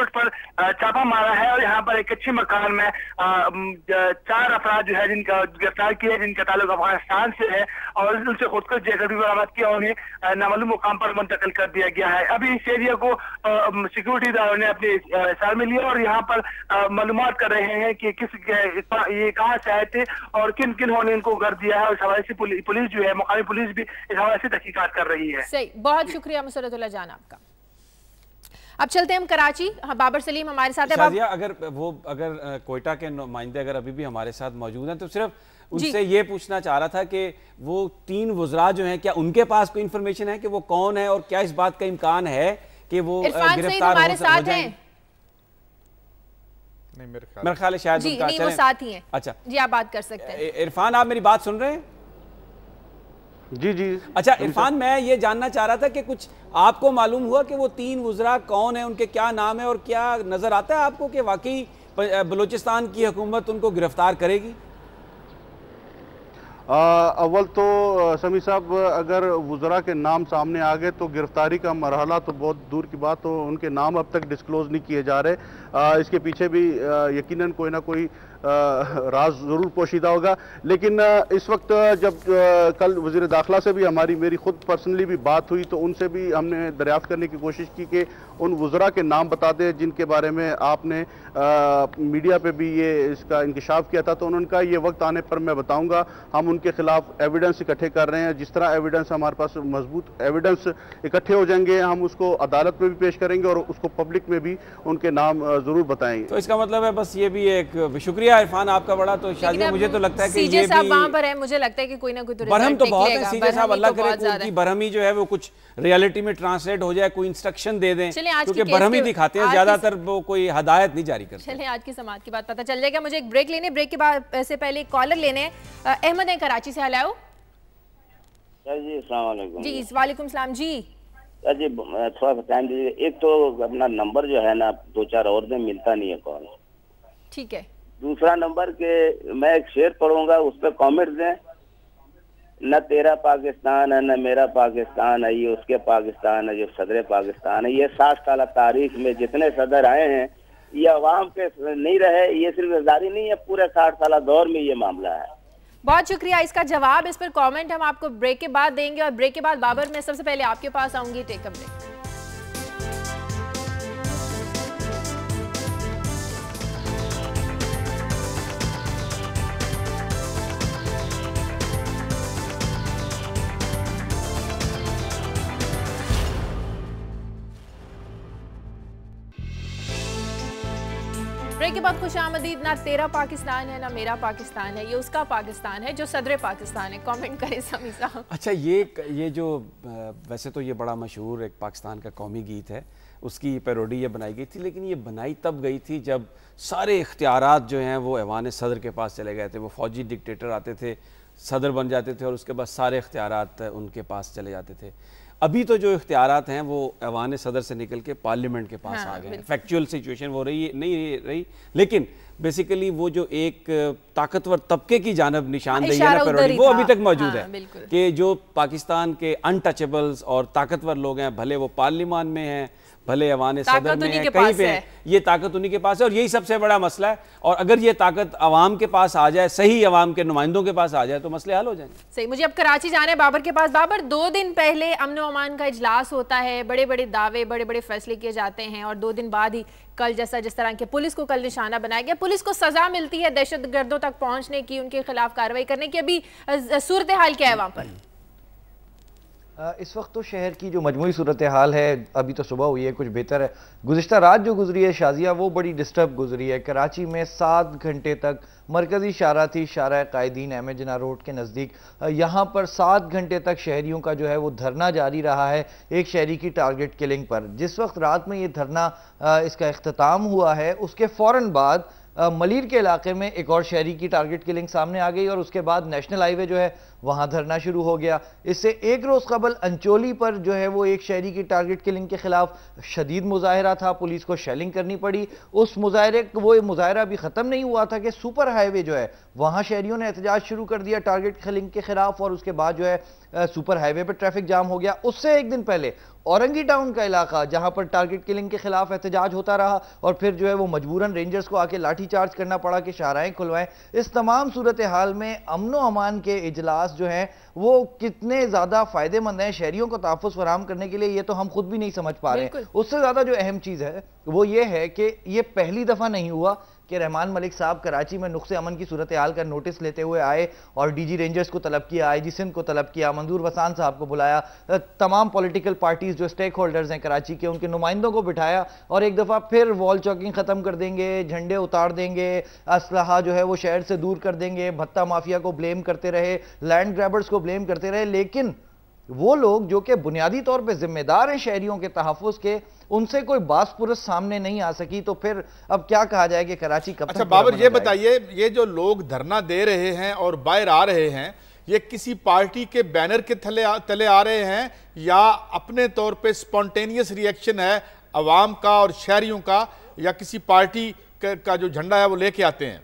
पर छापा मारा है और यहाँ पर एक अच्छे मकान में 4 अफराद जो है जिनका गिरफ्तार किया, जिनका ताल्लुक अफगानिस्तान से है और उनसे खुदकुश जैकेट भी बरामद किया, उन्हें नामालूम मुकाम पर मुंतकिल कर दिया गया है। अभी इस एरिया को सिक्योरिटी इदारों ने अपने हिसाब में लिया और यहाँ पर मालूमात कर रहे हैं कि ये कहाँ से आए थे और किन किन ने इनको घर दिया है। और इस हवाले से पुलिस जो है, मुकामी पुलिस भी हवाले से तहकीकात कर रही है। सही, बहुत शुक्रिया मुसरतुल्लाह जान आपका। अब चलते हैं हम कराची। बाबर सलीम हमारे साथ है। अगर कोयटा के नुमाइंदे अगर अभी भी हमारे साथ मौजूद हैं तो सिर्फ उनसे ये पूछना चाह रहा था कि वो 3 वुज़रा जो हैं, क्या उनके पास कोई इंफॉर्मेशन है कि वो कौन है और क्या इस बात का इम्कान है कि वो गिरफ्तार हमारे साथ हैं? नहीं, मेरे ख्याल है शायद जी नहीं, वो साथ ही हैं। अच्छा जी, आप बात कर सकते हैं। इरफान, आप मेरी बात सुन रहे हैं? जी जी। अच्छा इरफान, मैं ये जानना चाह रहा था कि कुछ आपको मालूम हुआ कि वो 3 वुज़रा कौन है, उनके क्या नाम है और क्या नजर आता है आपको कि वाकई बलूचिस्तान की हुकूमत उनको गिरफ्तार करेगी? अव्वल तो समी साहब, अगर वुज़रा के नाम सामने आ गए तो गिरफ्तारी का मरहला तो बहुत दूर की बात, तो उनके नाम अब तक डिस्क्लोज नहीं किए जा रहे। इसके पीछे भी यकीनन कोई ना कोई राज ज़रूर पोशीदा होगा। लेकिन इस वक्त जब कल वज़ीर दाखिला से भी मेरी खुद पर्सनली भी बात हुई तो उनसे भी हमने दरियाफ्त करने की कोशिश की कि उन वुज़रा के नाम बता दें जिनके बारे में आपने मीडिया पे भी ये इसका इंकशाफ किया था। तो उन्होंने कहा ये वक्त आने पर मैं बताऊंगा, हम उनके खिलाफ एविडेंस इकट्ठे कर रहे हैं। जिस तरह एविडेंस हमारे पास मजबूत एविडेंस इकट्ठे हो जाएंगे हम उसको अदालत में भी पेश करेंगे और उसको पब्लिक में भी उनके नाम ज़रूर बताएंगे। तो इसका मतलब है बस ये भी एक शुक्रिया इरफान आपका बड़ा। तो शादिया, मुझे तो लगता है कि ये भी वहां पर है, मुझे लगता है कि कोई ना कोई तो बरहम तो बहुत है। सीजे साहब, अल्लाह करे उनकी बरहमी जो है वो कुछ रियलिटी में ट्रांसलेट हो जाए, कोई इंस्ट्रक्शन दे दें, क्योंकि बरहमी दिखाते हैं ज्यादातर, वो कोई हदायत नहीं जारी करते। चलिए आज की समाअत की बात पता चल जाएगा। मुझे एक ब्रेक लेने, ब्रेक के बाद से पहले एक कॉलर लेने। अहमद है कराची से। हेलो जी, अस्सलाम वालेकुम। जी वालेकुम सलाम। जी जी, थोड़ा सा टाइम दीजिए। एक तो अपना नंबर जो है ना 2-4 और दिन मिलता नहीं है कॉल। ठीक है। दूसरा नंबर के मैं एक शेर पढ़ूंगा, उस पर कॉमेंट दें। न तेरा पाकिस्तान है न मेरा पाकिस्तान है, ये उसके पाकिस्तान है जो सदर पाकिस्तान है। ये 60 साल तारीख में जितने सदर आए हैं ये अवाम के नहीं रहे। ये सिर्फ रज़ादारी नहीं है, पूरे 60 साल दौर में ये मामला है। बहुत शुक्रिया। इसका जवाब, इस पर कमेंट हम आपको ब्रेक के बाद देंगे। और ब्रेक के बाद बाबर, मैं सबसे पहले आपके पास आऊंगी। Take a break. ब्रेक के बाद खुश आमदीद। ना तेरा पाकिस्तान है ना मेरा पाकिस्तान है, ये उसका पाकिस्तान है जो सदर पाकिस्तान है। कमेंट करें समी साहब। अच्छा, ये जो वैसे तो ये बड़ा मशहूर एक पाकिस्तान का कौमी गीत है, उसकी पैरोडी ये बनाई गई थी, लेकिन ये बनाई तब गई थी जब सारे इख्तियारात जो हैं वो ऐवान सदर के पास चले गए थे। वो फौजी डिक्टेटर आते थे, सदर बन जाते थे और उसके बाद सारे इख्तियारात उनके पास चले जाते थे। अभी तो जो इख्तियारात हैं वो ऐवान सदर से निकल के पार्लियामेंट के पास आ गए हैं। फैक्चुअल सिचुएशन वो नहीं रही, लेकिन बेसिकली वो जो एक ताकतवर तबके की जानब निशानदेही है ना पैरोडी, वो अभी तक मौजूद है कि जो पाकिस्तान के अनटचेबल्स और ताकतवर लोग हैं, भले वो पार्लियामान में हैं, भले ऐवान सदर में है, कहीं पे है, ये ताकत उन्हीं के पास है। और यही सबसे बड़ा मसला है। और अगर ये ताकत अवाम के पास आ जाए, सही अवाम के नुमाइंदों के पास आ जाए, तो मसले हल हो जाएंगे। सही। मुझे अब कराची जाना है बाबर के पास। बाबर, 2 दिन पहले अमन व अमान का इजलास होता है, बड़े बड़े दावे, बड़े बड़े फैसले किए जाते हैं और 2 दिन बाद ही कल जिस तरह के पुलिस को कल निशाना बनाया गया, पुलिस को सजा मिलती है दहशत गर्दों तक पहुंचने की, उनके खिलाफ कार्रवाई करने की? अभी सूरत हाल क्या है वहां पर? इस वक्त तो शहर की जो मजमूई सूरत हाल है, अभी तो सुबह हुई है, कुछ बेहतर है। गुज़िश्ता रात जो गुजरी है शाजिया, वो बड़ी डिस्टर्ब गुजरी है। कराची में 7 घंटे तक मरकज़ी शारा थी, शारा कायदीन अहमद जिन्ना रोड के नज़दीक, यहाँ पर 7 घंटे तक शहरियों का जो है वो धरना जारी रहा है एक शहरी की टारगेट किलिंग पर। जिस वक्त रात में ये धरना इसका इख्तिताम हुआ है, उसके फ़ौरन बाद मलीर के इलाके में एक और शहरी की टारगेट किलिंग सामने आ गई और उसके बाद नेशनल हाईवे जो है वहाँ धरना शुरू हो गया। इससे एक रोज़ कबल अंचोली पर जो है वो एक शहरी की टारगेट किलिंग के खिलाफ शदीद मुजाहरा था, पुलिस को शेलिंग करनी पड़ी। उस वो मुजाहरा भी ख़त्म नहीं हुआ था कि सुपर हाईवे जो है वहाँ शहरियों ने एहतजाज शुरू कर दिया टारगेट किलिंग के खिलाफ और उसके बाद जो है सुपर हाईवे पर ट्रैफिक जाम हो गया। उससे एक दिन पहले औरंगी टाउन का इलाका जहां पर टारगेट किलिंग के खिलाफ एहतजाज होता रहा और फिर जो है वो मजबूरन रेंजर्स को आके लाठी चार्ज करना पड़ा कि शाहराएं खुलवाएं। इस तमाम सूरत हाल में अमन व अमान के इजलास जो हैं वो कितने ज़्यादा फ़ायदेमंद हैं शहरियों को तहफ़्फ़ुज़ फराहम करने के लिए, ये तो हम खुद भी नहीं समझ पा रहे हैं। उससे ज़्यादा जो अहम चीज़ है वो ये है कि ये पहली दफ़ा नहीं हुआ कि रहमान मलिक साहब कराची में नुक्से अमन की सूरत हाल का नोटिस लेते हुए आए और डीजी रेंजर्स को तलब किया, आईजी सिंध को तलब किया, मंजूर वसान साहब को बुलाया, तमाम पॉलिटिकल पार्टीज जो स्टेक होल्डर्स हैं कराची के उनके नुमाइंदों को बिठाया और एक दफ़ा फिर वॉल चौकिंग ख़त्म कर देंगे, झंडे उतार देंगे, असलहा जो है वो शहर से दूर कर देंगे, भत्ता माफिया को ब्लेम करते रहे, लैंड ग्रैबर्स को ब्लेम करते रहे। लेकिन वो लोग जो कि बुनियादी तौर पे जिम्मेदार हैं शहरियों के तहफ़्फ़ुज़ के, उनसे कोई बास पुरस सामने नहीं आ सकी, तो फिर अब क्या कहा जाए कि कराची कब तक। अच्छा बाबर, ये बताइए, ये जो लोग धरना दे रहे हैं और बाहर आ रहे हैं, ये किसी पार्टी के बैनर के तले आ रहे हैं या अपने तौर पे स्पॉन्टेनियस रिएक्शन है अवाम का और शहरियों का, या किसी पार्टी का जो झंडा है वो लेके आते हैं?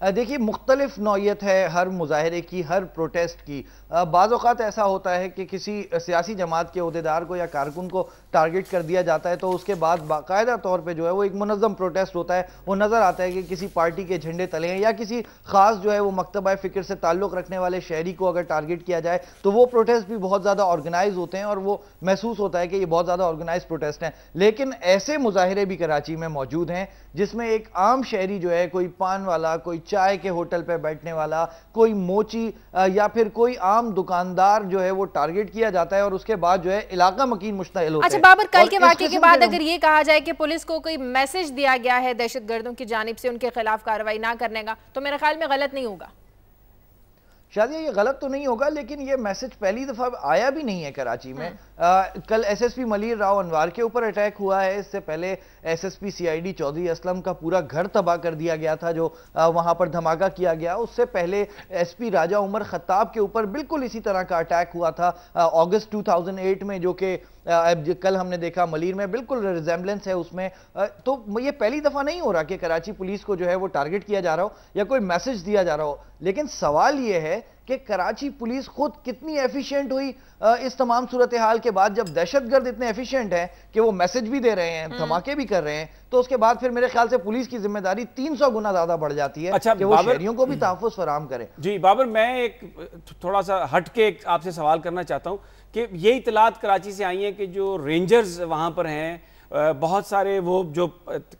देखिए, मुख्तलिफ नौयत है हर मुजाहरे की, हर प्रोटेस्ट की। बाज़ औक़ात ऐसा होता है कि किसी सियासी जमात के अहदेदार को या कारकुन को टारगेट कर दिया जाता है तो उसके बाद बाकायदा तौर पे जो है वो एक मुनज़्ज़म प्रोटेस्ट होता है। वो नज़र आता है कि किसी पार्टी के झंडे तले हैं या किसी ख़ास जो है वो मकतबा फ़िक्र से ताल्लुक़ रखने वाले शहरी को अगर टारगेट किया जाए तो वो प्रोटेस्ट भी बहुत ज़्यादा ऑर्गेनाइज होते हैं और वो महसूस होता है कि ये बहुत ज़्यादा ऑर्गेनाइज प्रोटेस्ट हैं। लेकिन ऐसे मुजाहरे भी कराची में मौजूद हैं जिसमें एक आम शहरी जो है, कोई पान वाला, कोई चाय के होटल पे बैठने वाला, कोई मोची या फिर कोई आम दुकानदार जो है वो टारगेट किया जाता है और उसके बाद जो है इलाका मकीन मुश्तइल होता है। अच्छा बाबर, कल के वाक़े के बाद अगर ये कहा जाए कि पुलिस को कोई मैसेज दिया गया है दहशतगर्दों की जानिब से उनके खिलाफ कार्रवाई ना करने का, तो मेरे ख्याल में गलत नहीं होगा। शायद ये गलत तो नहीं होगा, लेकिन ये मैसेज पहली दफ़ा आया भी नहीं है कराची में। कल एसएसपी मलीर राव अनवार के ऊपर अटैक हुआ है, इससे पहले एसएसपी सीआईडी चौधरी असलम का पूरा घर तबाह कर दिया गया था जो वहां पर धमाका किया गया। उससे पहले एसपी राजा उमर खत्ताब के ऊपर बिल्कुल इसी तरह का अटैक हुआ था अगस्त 2008 में, जो कि कल हमने देखा मलीर में बिल्कुल रिजेम्बलेंस है उसमें। तो ये पहली दफ़ा नहीं हो रहा कि कराची पुलिस को जो है वो टारगेट किया जा रहा हो या कोई मैसेज दिया जा रहा हो। लेकिन सवाल ये है कि कराची पुलिस खुद कितनी एफिशिएंट हुई इस तमाम सूरत हाल के बाद, जब दहशतगर्द इतने एफिशिएंट हैं कि वो मैसेज भी दे रहे हैं, धमाके भी कर रहे हैं, तो उसके बाद फिर मेरे ख्याल से पुलिस की जिम्मेदारी 300 गुना ज्यादा बढ़ जाती है। अच्छा, कि वो शहरियों को भी तहफ़्फ़ुज़ फराहम करें। जी बाबर, मैं एक थोड़ा सा हट के आपसे सवाल करना चाहता हूँ कि ये इतलात कराची से आई हैं कि जो रेंजर्स वहाँ पर हैं, बहुत सारे वो जो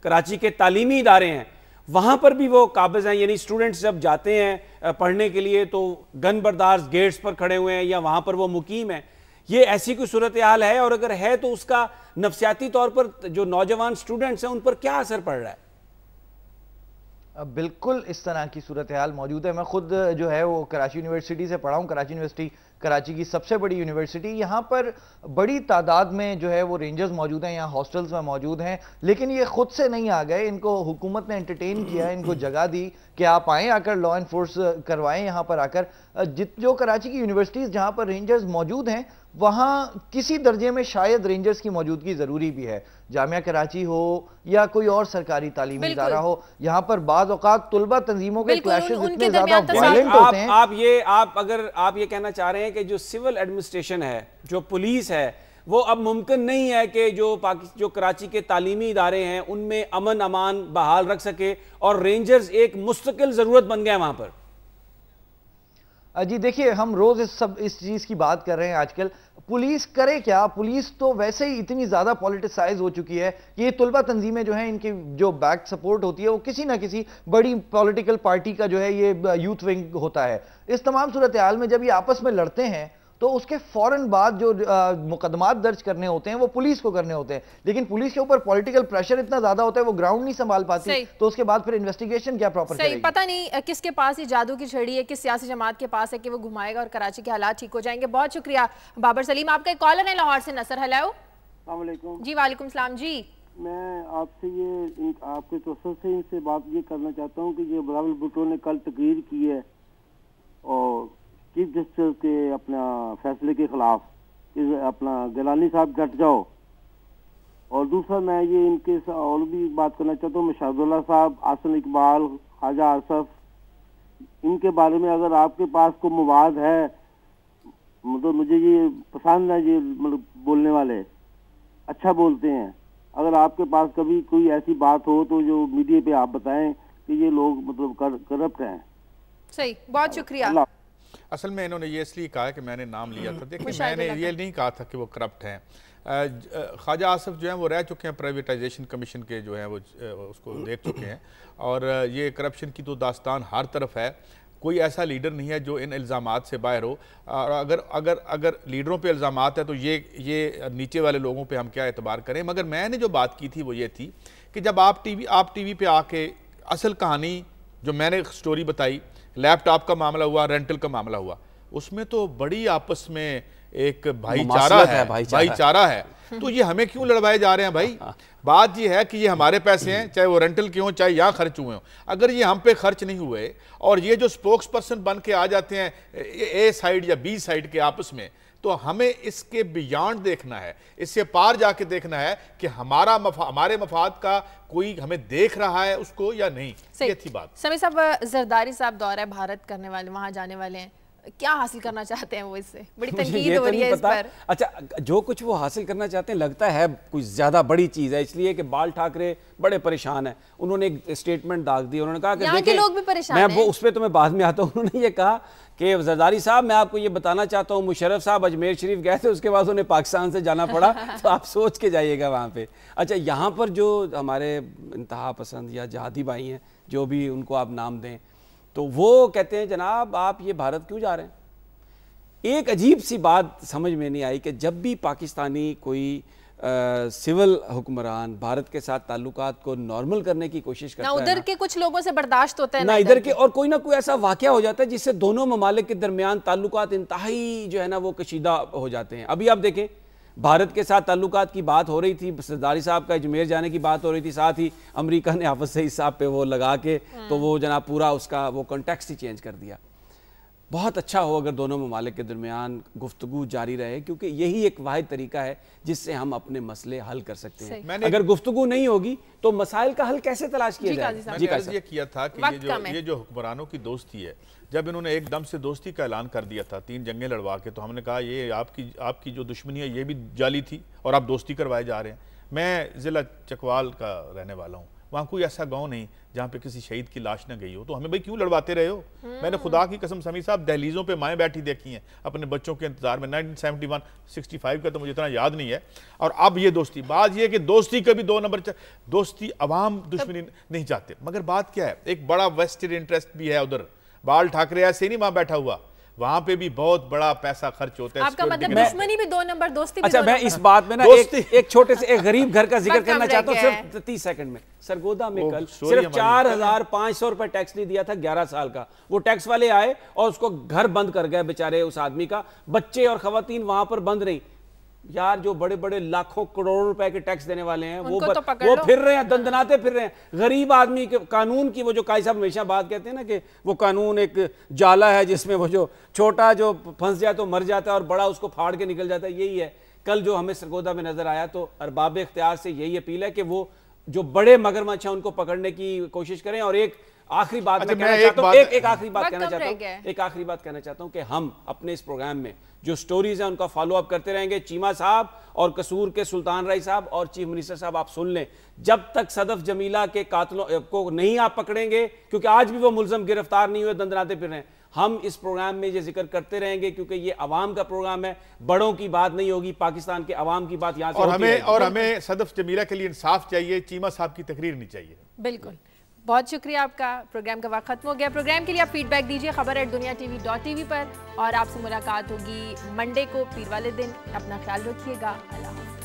कराची के तालीमी इदारे हैं वहाँ पर भी वो काबिज़ हैं, यानी स्टूडेंट्स जब जाते हैं पढ़ने के लिए तो गन बर्दार गेट्स पर खड़े हुए हैं या वहाँ पर वो मुकीम हैं। ये ऐसी कोई सूरत हाल है, और अगर है तो उसका नफसियाती तौर पर जो नौजवान स्टूडेंट्स हैं उन पर क्या असर पड़ रहा है? बिल्कुल इस तरह की सूरत हाल मौजूद है। मैं खुद जो है वो कराची यूनिवर्सिटी से पढ़ा हूँ। कराची यूनिवर्सिटी कराची की सबसे बड़ी यूनिवर्सिटी, यहाँ पर बड़ी तादाद में जो है वो रेंजर्स मौजूद हैं, यहाँ हॉस्टल्स में मौजूद हैं, लेकिन ये खुद से नहीं आ गए। इनको हुकूमत ने एंटरटेन किया, इनको जगह दी कि आप आएँ, आकर लॉ एनफोर्स करवाएं यहाँ पर आकर। जो कराची की यूनिवर्सिटीज़ जहाँ पर रेंजर्स मौजूद हैं वहाँ किसी दर्जे में शायद रेंजर्स की मौजूदगी ज़रूरी भी है। जामिया कराची हो या कोई और सरकारी तालीमी इदारा हो, यहाँ पर बाज़ औक़ात तुलबा तंजीमों के क्लैशेस इतने ज़्यादा वायलेंट होते हैं। आप ये कहना चाह रहे हैं कि जो सिविल एडमिनिस्ट्रेशन है, जो पुलिस है, वो अब मुमकिन नहीं है कि जो कराची के तालीमी इदारे हैं उनमें अमन अमान बहाल रख सके, और रेंजर्स एक मुस्तकिल ज़रूरत बन गया वहाँ पर? जी देखिए, हम रोज़ इस चीज़ की बात कर रहे हैं आजकल। पुलिस करे क्या? पुलिस तो वैसे ही इतनी ज़्यादा पॉलिटिसाइज हो चुकी है कि ये तलबा तंजीमें जो हैं, इनकी जो बैक सपोर्ट होती है वो किसी ना किसी बड़ी पॉलिटिकल पार्टी का जो है ये यूथ विंग होता है। इस तमाम सूरत हाल में जब ये आपस में लड़ते हैं तो उसके फौरन बाद जो मुकदमात दर्ज करने होते हैं वो पुलिस को करने होते हैं, लेकिन पुलिस के ऊपर पॉलिटिकल प्रेशर इतना ज्यादा होता है वो ग्राउंड नहीं संभाल पाती, तो उसके बाद फिर इन्वेस्टिगेशन क्या प्रॉपर करेगी? पता नहीं किसके पास ये जादू की छड़ी है, किस सियासी जमात के पास है कि वो घुमाएगा और कराची के हालात ठीक हो जाएंगे। बहुत शुक्रिया बाबर सलीम। आपका एक कॉलर है लाहौर से, नसर। हेलो जी। वालेकुम सलाम जी। मैं आपसे ये आपके तवज्जो से इनसे बात ये करना चाहता हूँ कि जो बिलावल भुट्टो ने कल तकरीर की है और चीफ जस्टिस के अपना फैसले के खिलाफ कि अपना गिलानी साहब डट जाओ, और दूसरा मैं ये इनके और भी बात करना चाहता हूँ मशादुल्लाह साहब, आसन इकबाल, ख्वाजा आसफ, इनके बारे में अगर आपके पास कोई मवाद है, मतलब मुझे ये पसंद है, ये मतलब बोलने वाले अच्छा बोलते हैं, अगर आपके पास कभी कोई ऐसी बात हो तो जो मीडिया पे आप बताएं कि ये लोग मतलब करप्ट हैं। सही, बहुत शुक्रिया। असल में इन्होंने ये इसलिए कहा कि मैंने नाम लिया था, देखिए मैंने ये नहीं कहा था कि वो करप्ट हैं। ख्वाजा आसफ जो हैं वो रह चुके हैं प्राइवेटाइजेशन कमीशन के जो हैं वो उसको देख चुके हैं, और ये करप्शन की तो दास्तान हर तरफ है। कोई ऐसा लीडर नहीं है जो इन इल्ज़ामात से बाहर हो, और अगर लीडरों पे इल्ज़ामात है तो ये नीचे वाले लोगों पे हम क्या एतबार करें। मगर मैंने जो बात की थी वो ये थी कि जब आप टीवी पे आके असल कहानी जो मैंने स्टोरी बताई, लैपटॉप का मामला हुआ, रेंटल का मामला हुआ, उसमें तो बड़ी आपस में एक भाईचारा है, तो ये हमें क्यों लड़वाए जा रहे हैं भाई? बात ये है कि ये हमारे पैसे हैं, चाहे वो रेंटल के हों चाहे यहाँ खर्च हुए हों। अगर ये हम पे खर्च नहीं हुए और ये जो स्पोक्स पर्सन बन के आ जाते हैं ए साइड या बी साइड के आपस में, तो हमें इसके बियॉन्ड देखना है, इससे पार जाके देखना है कि हमारे मफाद का कोई हमें देख रहा है उसको या नहीं। ये थी बात। समी साहब, जरदारी साहब दौरा भारत करने वाले, वहां जाने वाले हैं, क्या हासिल करना चाहते हैं वो? इससे बड़ी तनकीद हो रही है इस पर। अच्छा, जो कुछ वो हासिल करना चाहते हैं लगता है कुछ ज्यादा बड़ी चीज है, इसलिए कि बाल ठाकरे बड़े परेशान हैं। उन्होंने एक स्टेटमेंट दाग दी, उन्होंने कहा कि यहाँ के लोग भी परेशान हैं। मैं वो उस पर तो मैं बाद में आता हूँ। उन्होंने ये कहा कि जरदारी साहब, मैं आपको ये बताना चाहता हूँ, मुशर्रफ साहब अजमेर शरीफ गए थे, उसके बाद उन्हें पाकिस्तान से जाना पड़ा, तो आप सोच के जाइएगा वहाँ पे। अच्छा, यहाँ पर जो हमारे इंतहा पसंद या जहादी भाई हैं, जो भी उनको आप नाम दें, तो वो कहते हैं जनाब आप ये भारत क्यों जा रहे हैं? एक अजीब सी बात समझ में नहीं आई कि जब भी पाकिस्तानी कोई सिविल हुक्मरान भारत के साथ ताल्लुकात को नॉर्मल करने की कोशिश करता है, ना उधर के कुछ लोगों से बर्दाश्त होता है, ना इधर के, और कोई ना कोई ऐसा वाकया हो जाता है जिससे दोनों ममालिक के दरमियान ताल्लुकात इंतहाई जो है ना वो कशीदा हो जाते हैं। अभी आप देखें, भारत के साथ ताल्लुकात की बात हो रही थी, सरदारी साहब का अजमेर जाने की बात हो रही थी, साथ ही अमेरिका ने हाफिज सईद साहब पे वो लगा के तो वो जनाब पूरा उसका वो कॉन्टेक्स्ट ही चेंज कर दिया। बहुत अच्छा हो अगर दोनों ममालिक के दरमियान गुफ्तगू जारी रहे, क्योंकि यही एक वाहिद तरीका है जिससे हम अपने मसले हल कर सकते हैं। अगर गुफ्तगू नहीं होगी तो मसाइल का हल कैसे तलाश किया जाए? मैंने ये किया था कि ये जो हुक्मरानों की दोस्ती है, जब इन्होंने एकदम से दोस्ती का ऐलान कर दिया था 3 जंगें लड़वा के, तो हमने कहा ये आपकी जो दुश्मनी है ये भी जाली थी और आप दोस्ती करवाए जा रहे हैं। मैं ज़िला चकवाल का रहने वाला हूँ, वहाँ कोई ऐसा गांव नहीं जहाँ पे किसी शहीद की लाश न गई हो, तो हमें भाई क्यों लड़वाते रहे हो? मैंने खुदा की कसम समी साहब दहलीजों पे माएँ बैठी देखी हैं अपने बच्चों के इंतजार में, 1971 65 का तो मुझे इतना याद नहीं है। और अब ये दोस्ती, बात ये कि दोस्ती कभी 2 नंबर दोस्ती, अवाम दुश्मनी नहीं चाहते, मगर बात क्या है, एक बड़ा वेस्टेड इंटरेस्ट भी है उधर। बाल ठाकरे ऐसे नहीं वहाँ बैठा हुआ, वहां पे भी बहुत बड़ा पैसा खर्च होता है। आपका मतलब दुश्मनी भी 2 नंबर, दोस्ती भी। अच्छा, मैं इस बात में ना एक छोटे से एक गरीब घर का जिक्र करना चाहता हूँ सिर्फ 30 सेकंड में। सरगोदा में कल सिर्फ 4500 रुपए टैक्स नहीं दिया था 11 साल का। वो टैक्स वाले आए और उसको घर बंद कर गए बेचारे उस आदमी का, बच्चे और खवातीन वहां पर बंद नहीं। यार, जो बड़े बड़े लाखों करोड़ों रुपए के टैक्स देने वाले हैं वो फिर रहे हैं, दंदनाते फिर रहे हैं। गरीब आदमी के कानून की, वो जो काई साहब हमेशा बात कहते हैं ना कि वो कानून एक जाला है जिसमें वो जो छोटा जो फंस जाए तो मर जाता है और बड़ा उसको फाड़ के निकल जाता है, यही है। कल जो हमें सरगोदा में नजर आया, तो अरबाब इख्तियार से यही अपील है कि वो जो बड़े मगरमच्छ हैं उनको पकड़ने की कोशिश करें। और एक आखिरी बात मैं कहना चाहता हूं, एक आखिरी बात कहना चाहता हूं कि हम अपने इस प्रोग्राम में जो स्टोरीज हैं उनका फॉलो अप करते रहेंगे। चीमा साहब और कसूर के सुल्तान राय साहब और चीफ मिनिस्टर साहब, आप सुन लें, जब तक सदफ जमीला के कातलों को नहीं आप पकड़ेंगे, क्योंकि आज भी वो मुलजम गिरफ्तार नहीं हुए, दंदनाते फिर रहे हैं, ہم اس پروگرام میں یہ ذکر کرتے رہیں گے کیونکہ یہ عوام کا پروگرام ہے، بڑوں کی بات نہیں ہوگی، پاکستان کے عوام کی بات یہاں سے ہوتی ہے۔ اور ہمیں صدف جمیلہ کے لیے انصاف چاہیے، چیمہ صاحب کی تقریر نہیں چاہیے۔ بالکل، بہت شکریہ آپ کا۔ پروگرام کا وقت ختم ہو گیا۔ پروگرام کے لیے آپ فیڈ بیک دیجیے خبر@duniatv.tv پر، اور آپ سے ملاقات ہوگی منڈے کو، پیر والے دن۔ اپنا خیال رکھیے گا، اللہ حافظ۔